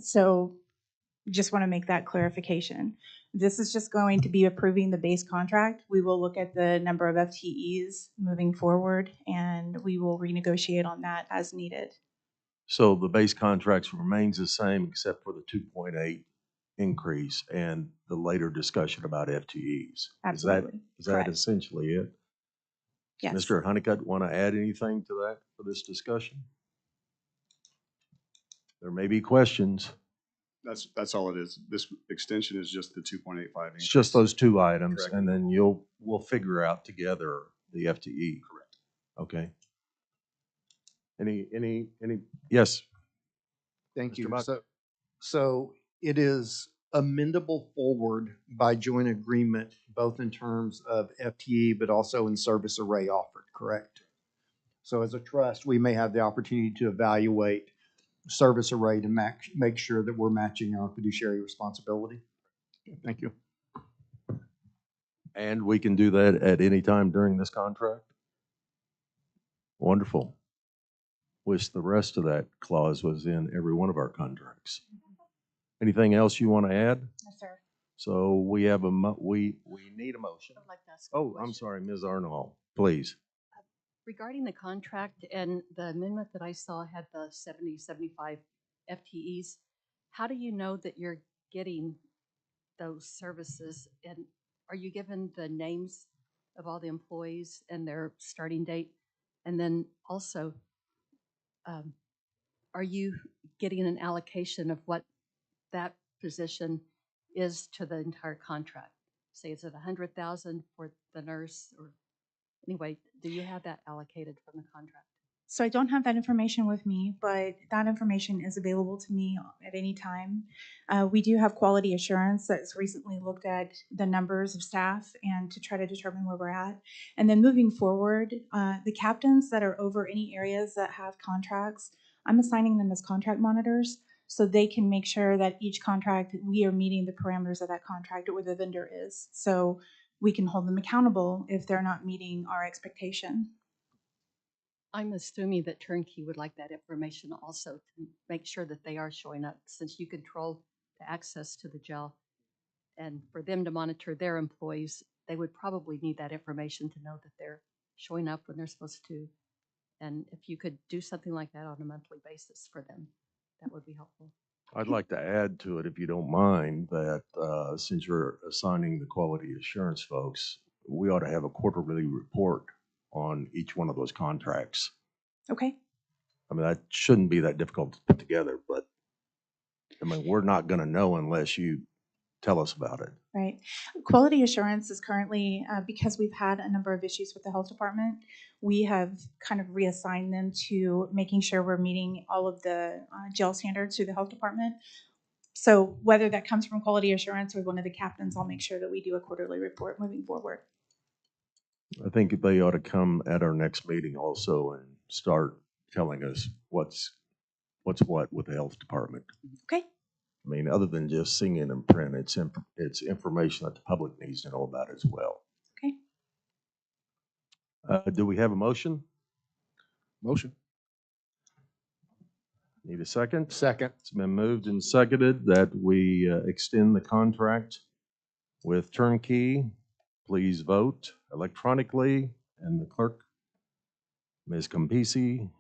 So just want to make that clarification. This is just going to be approving the base contract. We will look at the number of FTEs moving forward, and we will renegotiate on that as needed. So the base contract remains the same except for the 2.8 increase and the later discussion about FTEs. Absolutely. Is that Correct. essentially it? Yes. Mr. Honeycutt, want to add anything to that for this discussion? There may be questions. That's all it is. This extension is just the 2.85. It's just those 2 items, Correct. and then we'll figure out together the FTE. Correct. Okay. Any, yes, Thank Mr. you. Buck. So it is amendable forward by joint agreement, both in terms of FTE, but also in service array offered, correct? So as a trust, we may have the opportunity to evaluate service array to make sure that we're matching our fiduciary responsibility. Thank you. And we can do that at any time during this contract? Wonderful. Wish the rest of that clause was in every one of our contracts. Anything else you want to add? No, sir. So we have we need a motion. I'd like to ask a Oh, I'm question. sorry, Ms. Arnold, please. Regarding the contract and the amendment that I saw had the 70, 75 FTEs, how do you know that you're getting those services? And are you given the names of all the employees and their starting date? And then also, are you getting an allocation of what that position is to the entire contract? Say, is it 100,000 for the nurse, or anyway, do you have that allocated from the contract? So I don't have that information with me, but that information is available to me at any time. We do have quality assurance that's recently looked at the numbers of staff and to try to determine where we're at. And then moving forward, the captains that are over any areas that have contracts, I'm assigning them as contract monitors so they can make sure that each contract, we are meeting the parameters of that contract or where the vendor is. So we can hold them accountable if they're not meeting our expectation. I'm assuming that Turnkey would like that information also to make sure that they are showing up, since you control the access to the jail. And for them to monitor their employees, they would probably need that information to know that they're showing up when they're supposed to. And if you could do something like that on a monthly basis for them, that would be helpful. I'd like to add to it, if you don't mind, that since you're assigning the quality assurance folks, we ought to have a quarterly report on each one of those contracts. Okay. I mean, that shouldn't be that difficult to put together, but I mean, we're not going to know unless you tell us about it. Right. Quality assurance is currently, because we've had a number of issues with the health department, we have kind of reassigned them to making sure we're meeting all of the jail standards through the health department. So whether that comes from quality assurance or one of the captains, I'll make sure that we do a quarterly report moving forward. I think they ought to come at our next meeting also and start telling us what's what with the health department. Okay. I mean, other than just seeing it in print, it's information that the public needs to know about as well. Okay. Do we have a motion? Motion. Need a second? Second. It's been moved and seconded that we extend the contract with Turnkey Please vote electronically, and the clerk, Ms. Campisi,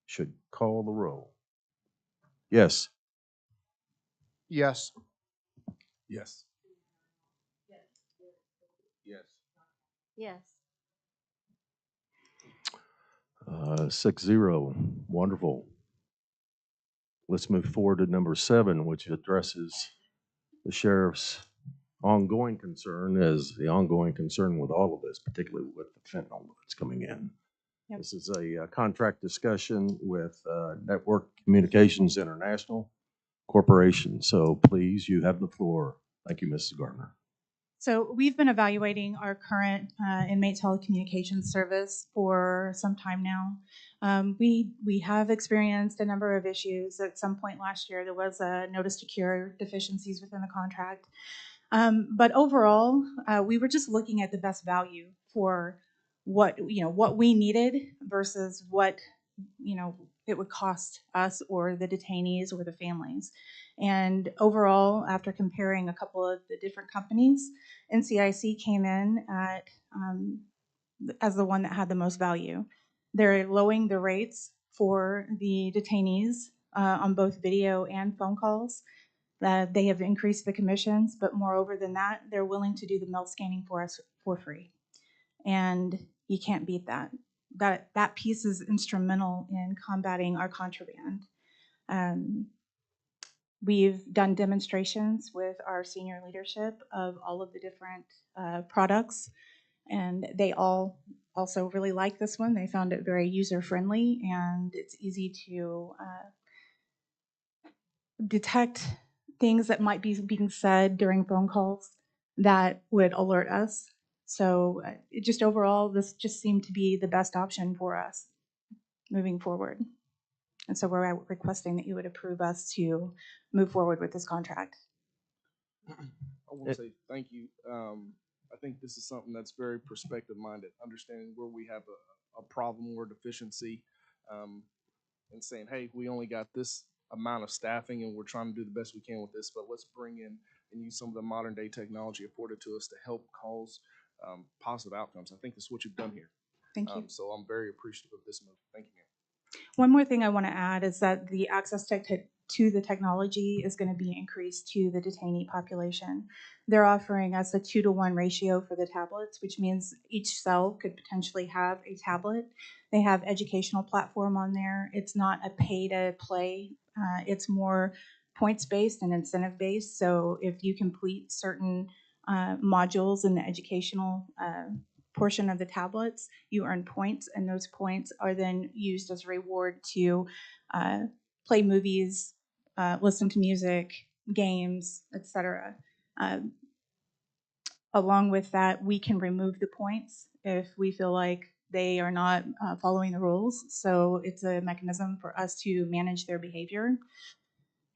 should call the roll. Yes. Yes. Yes. Yes. Yes. 6-0. Wonderful. Let's move forward to number 7, which addresses the sheriff's ongoing concern as the ongoing concern with all of this, particularly with the fentanyl that's coming in. Yep. This is a contract discussion with Network Communications International Corporation. So please, you have the floor. Thank you, Mrs. Gardner. So we've been evaluating our current inmate telecommunications service for some time now. We have experienced a number of issues. At some point last year, there was a notice to cure deficiencies within the contract. But overall, we were just looking at the best value for what we needed versus what it would cost us or the detainees or the families. And overall, after comparing a couple of the different companies, NCIC came in at as the one that had the most value. They're lowering the rates for the detainees on both video and phone calls. They have increased the commissions, but moreover than that, they're willing to do the mail scanning for us for free. And you can't beat that. That piece is instrumental in combating our contraband. We've done demonstrations with our senior leadership of all of the different products, and they all also really like this one. They found it very user-friendly, and it's easy to detect things that might be being said during phone calls that would alert us. So it just overall, this just seemed to be the best option for us moving forward. And so we're requesting that you would approve us to move forward with this contract. I want to say thank you. I think this is something that's very perspective minded, understanding where we have a problem or deficiency, and saying, hey, we only got this amount of staffing and we're trying to do the best we can with this, but let's bring in and use some of the modern day technology afforded to us to help cause positive outcomes. I think that's what you've done here. Thank you. So I'm very appreciative of this move. Thank you, ma'am. One more thing I want to add is that the access to the technology is going to be increased to the detainee population. They're offering us a 2-to-1 ratio for the tablets, which means each cell could potentially have a tablet. They have educational platform on there. It's not a pay to play. It's more points based and incentive based. So if you complete certain modules in the educational portion of the tablets, you earn points, and those points are then used as a reward to play movies, listen to music, games, etc. Along with that, we can remove the points if we feel like they are not following the rules. So it's a mechanism for us to manage their behavior.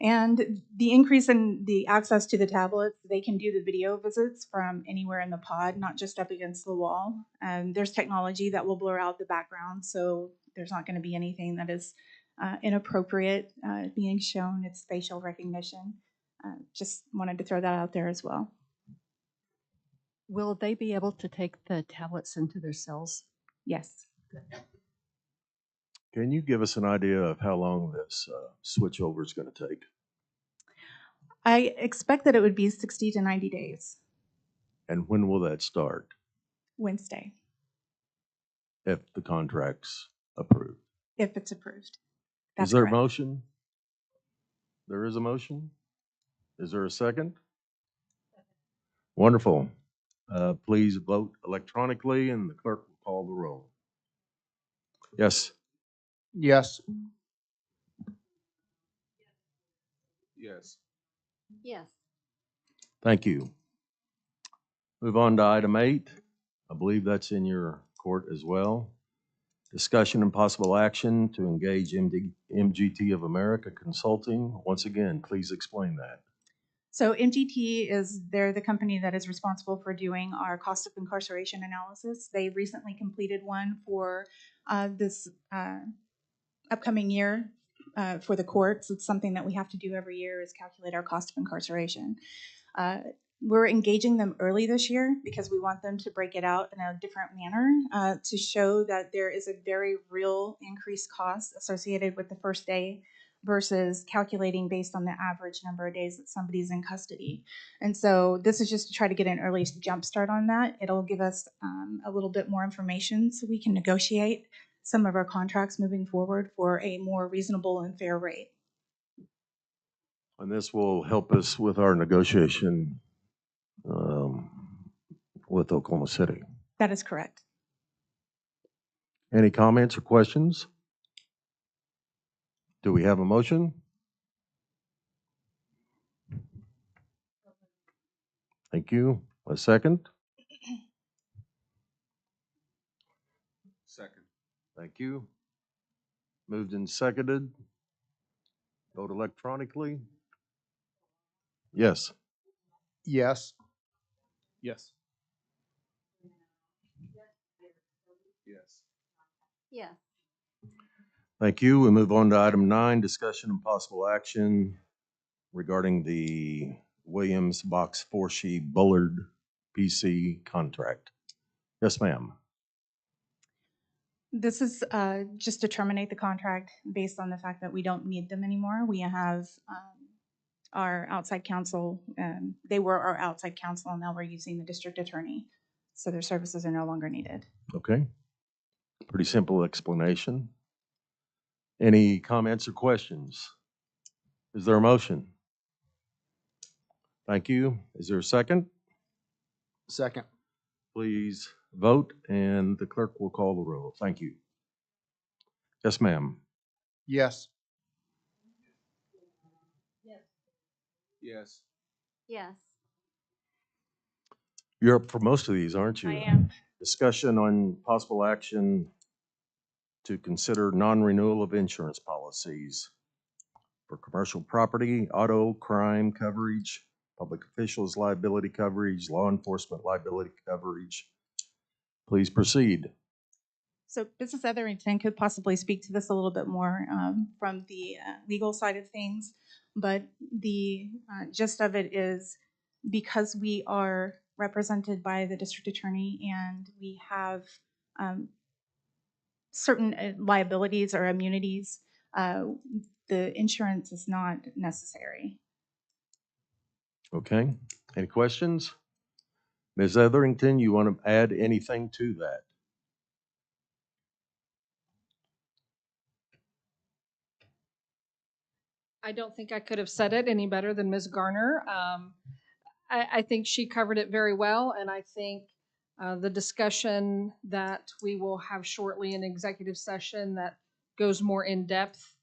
And the increase in the access to the tablets, they can do the video visits from anywhere in the pod, not just up against the wall. There's technology that will blur out the background, so there's not going to be anything that is inappropriate being shown. It's facial recognition. Just wanted to throw that out there as well. Will they be able to take the tablets into their cells? Yes. Can you give us an idea of how long this switchover is going to take? I expect that it would be 60 to 90 days. And when will that start, Wednesday, if the contract's approved? if it's approved. Is That's there correct. a motion? There is a motion? Is there a second? Wonderful. Please vote electronically, and the clerk will call the roll. Yes. Yes. Yes. Yes. Thank you. Move on to item 8. I believe that's in your court as well. Discussion and possible action to engage MGT of America Consulting. Once again, please explain that. So MGT they're the company that is responsible for doing our cost of incarceration analysis. They recently completed one for this upcoming year for the courts. It's something that we have to do every year, is calculate our cost of incarceration. We're engaging them early this year because we want them to break it out in a different manner to show that there is a very real increased cost associated with the first day versus calculating based on the average number of days that somebody's in custody. And so this is just to try to get an early jump start on that. It'll give us a little bit more information so we can negotiate some of our contracts moving forward for a more reasonable and fair rate. And this will help us with our negotiation um, with Oklahoma City. That is correct. Any comments or questions? Do we have a motion? Thank you. A second? Second. Thank you. Moved and seconded. Vote electronically. Yes. Yes. Yes. Yes. Yes. Thank you. We move on to item 9, discussion and possible action regarding the Williams Box 4C Bullard PC contract. Yes, ma'am. This is just to terminate the contract based on the fact that we don't need them anymore. We have our outside counsel, they were our outside counsel, and now we're using the district attorney. So their services are no longer needed. Okay. Pretty simple explanation. Any comments or questions? Is there a motion? Thank you. Is there a second? Second. Please vote, and the clerk will call the roll. Thank you. Yes, ma'am. Yes. Yes. Yes. You're up for most of these, aren't you? I am. Discussion on possible action to consider non-renewal of insurance policies for commercial property, auto, crime coverage, public officials liability coverage, law enforcement liability coverage. Please proceed. So Business Etherington could possibly speak to this a little bit more from the legal side of things, but the gist of it is because we are represented by the district attorney and we have certain liabilities or immunities, the insurance is not necessary. Okay. Any questions? Ms. Etherington, you want to add anything to that? I don't think I could have said it any better than Ms. Garner. I think she covered it very well, and I think the discussion that we will have shortly in executive session that goes more in depth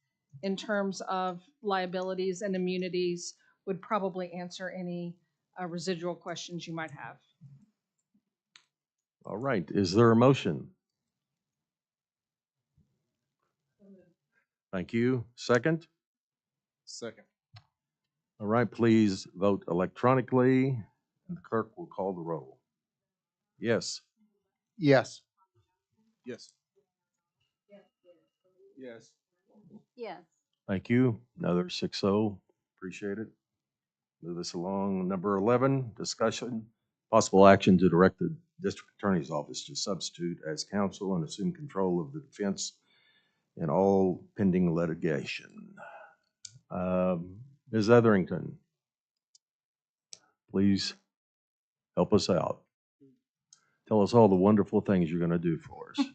in terms of liabilities and immunities would probably answer any residual questions you might have. All right. Is there a motion? Thank you. Second? Second. All right, please vote electronically, and the clerk will call the roll. Yes. Yes. Yes. Yes. Yes. Thank you. Another 6-0. Appreciate it. Move us along. Number 11, discussion, possible action to direct the district attorney's office to substitute as counsel and assume control of the defense in all pending litigation. Ms. Etherington, please help us out. Tell us all the wonderful things you're going to do for us.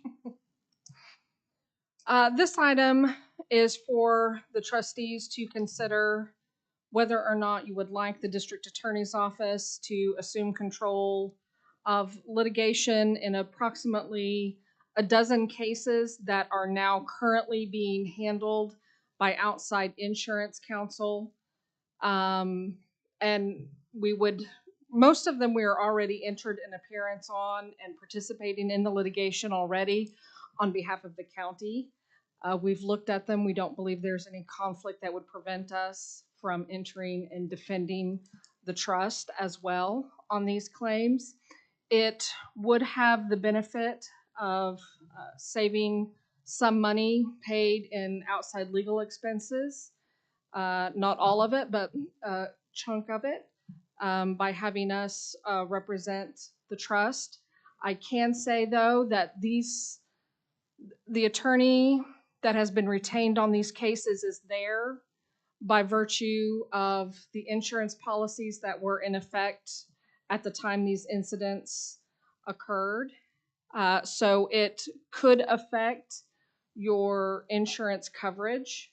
This item is for the trustees to consider whether or not you would like the district attorney's office to assume control of litigation in approximately a dozen cases that are now currently being handled by outside insurance counsel. And we would, most of them we are already entered an appearance on and participating in the litigation already on behalf of the county. We've looked at them. We don't believe there's any conflict that would prevent us from entering and defending the trust as well on these claims. It would have the benefit of saving some money paid in outside legal expenses. Not all of it, but a chunk of it. by having us represent the trust. I can say, though, that the attorney that has been retained on these cases is there by virtue of the insurance policies that were in effect at the time these incidents occurred. So it could affect your insurance coverage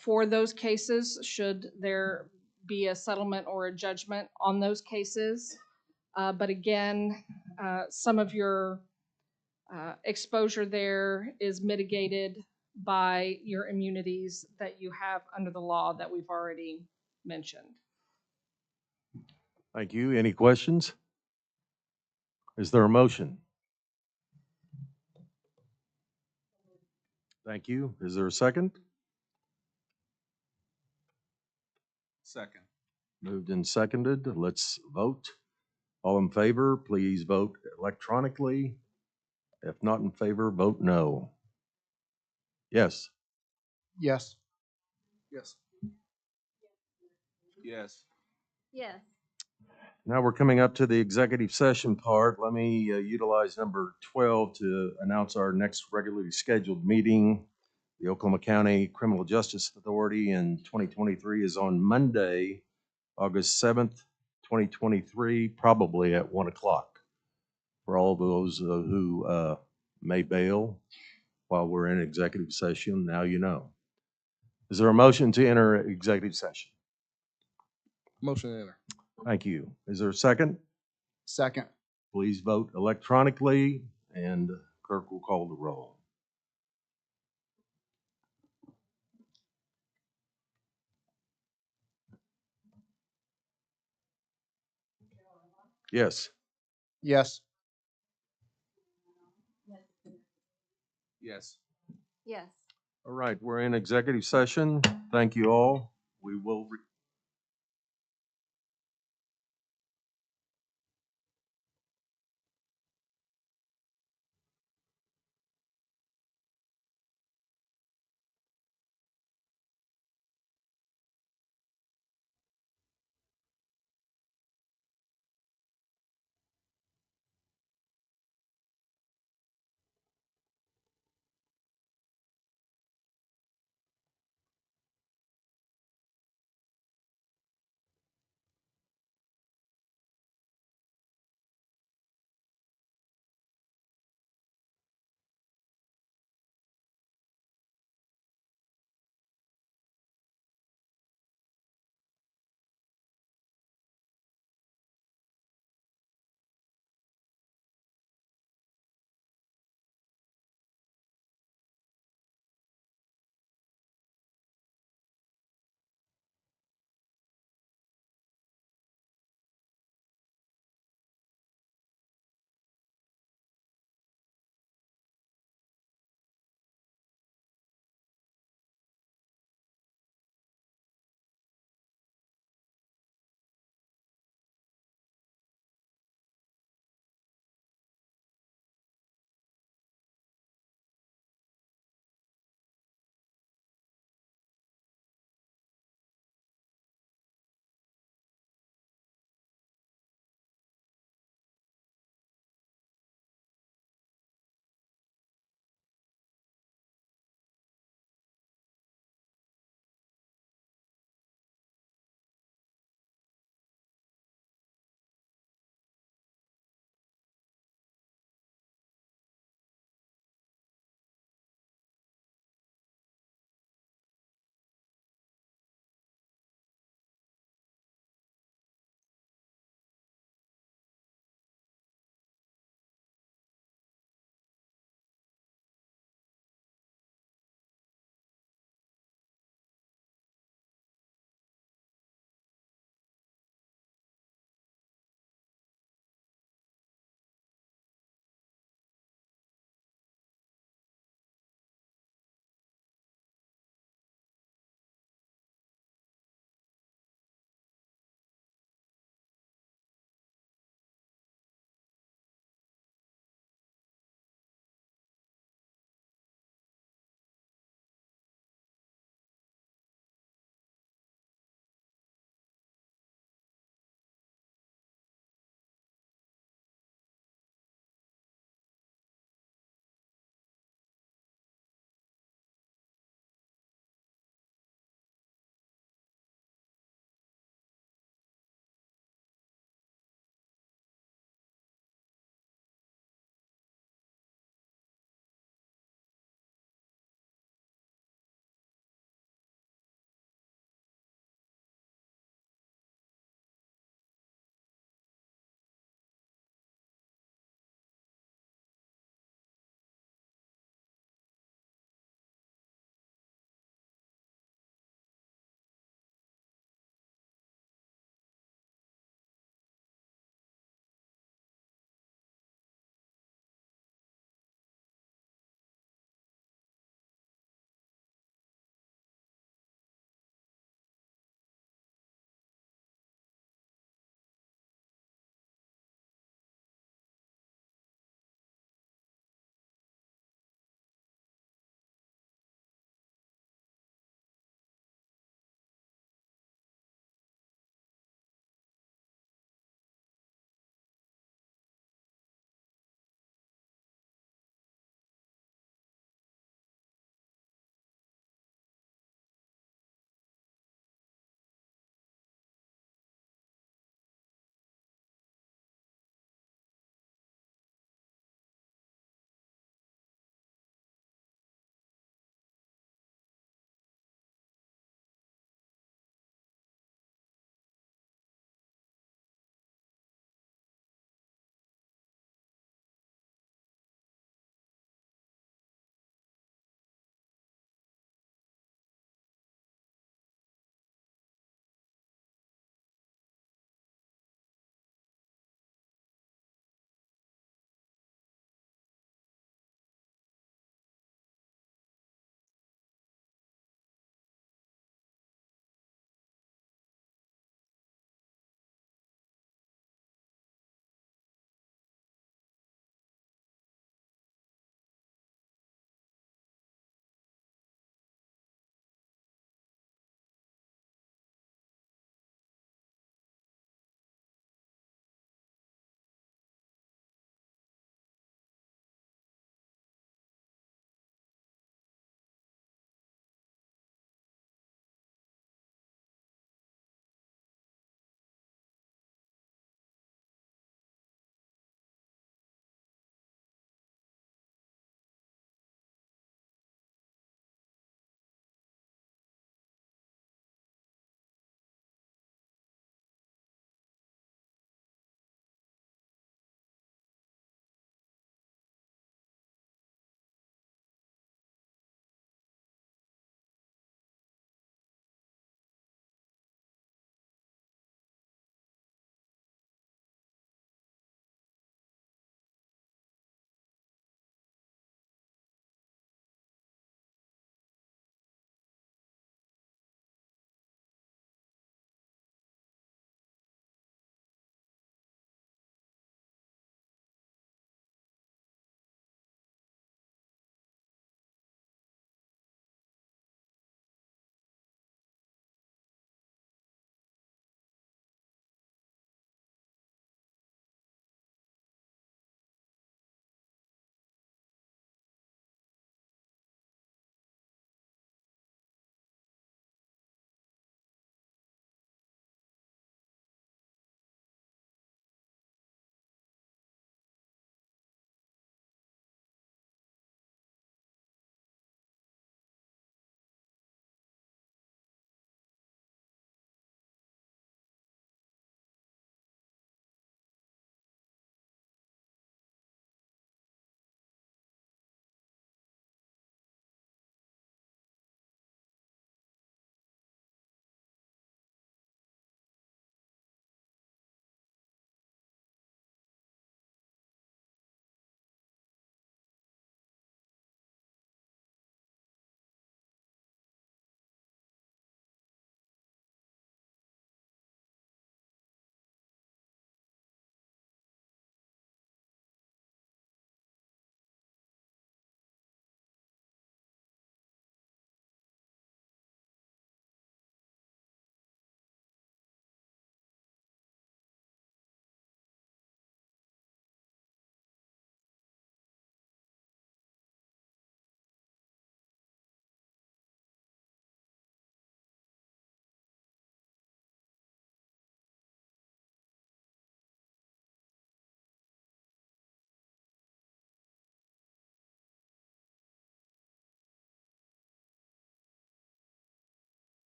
for those cases should there be a settlement or a judgment on those cases. But again, some of your exposure there is mitigated by your immunities that you have under the law that we've already mentioned. Thank you. Any questions? Is there a motion? Thank you. Is there a second? Second. Moved and seconded. Let's vote. All in favor, please vote electronically. If not in favor, vote no. Yes. Yes. Yes. Yes. Yes. Now we're coming up to the executive session part. Let me utilize number 12 to announce our next regularly scheduled meeting. The Oklahoma County Criminal Justice Authority in 2023 is on Monday, August 7th, 2023, probably at 1 o'clock. For all those who may bail while we're in executive session, now you know. Is there a motion to enter executive session? Motion to enter. Thank you. Is there a second? Second. Please vote electronically, and clerk will call the roll. Yes. Yes. Yes. Yes. All right, we're in executive session. Thank you all. We will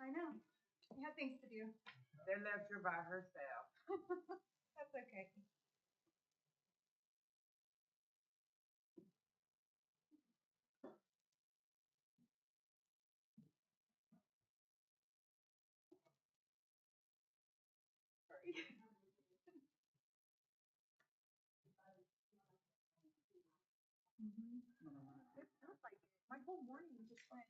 I know. You have things to do. They left her by herself. That's okay. Sorry. It feels like it. My whole morning just went.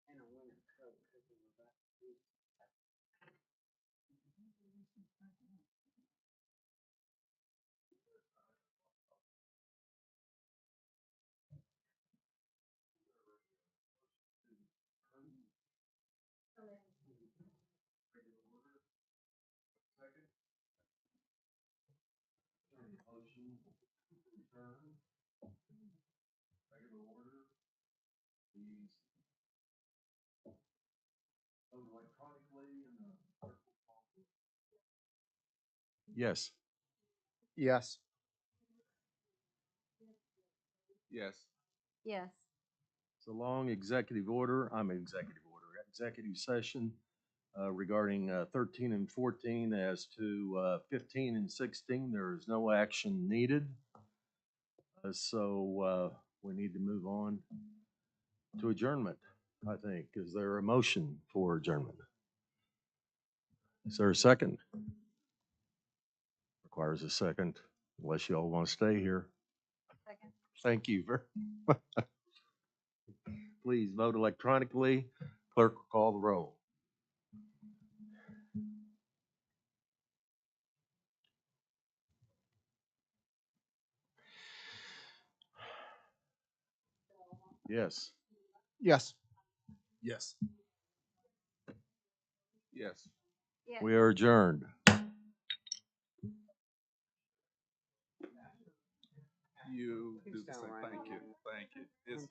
And a winter coat because it was about to be. Motion, adjourn, regular order, please. Vote electronically and the clerk will call. Yes. Yes. Yes. Yes. It's a long executive order, executive session regarding 13 and 14 as to 15 and 16. There is no action needed. So we need to move on to adjournment, I think. Is there a motion for adjournment? Is there a second? Requires a second, unless you all want to stay here. Second. Thank you. Please vote electronically. Clerk will call the roll. Yes. Yes. Yes. Yes. Yes. We are adjourned. You do the Please don't same. write Thank on you. it. Thank you. It's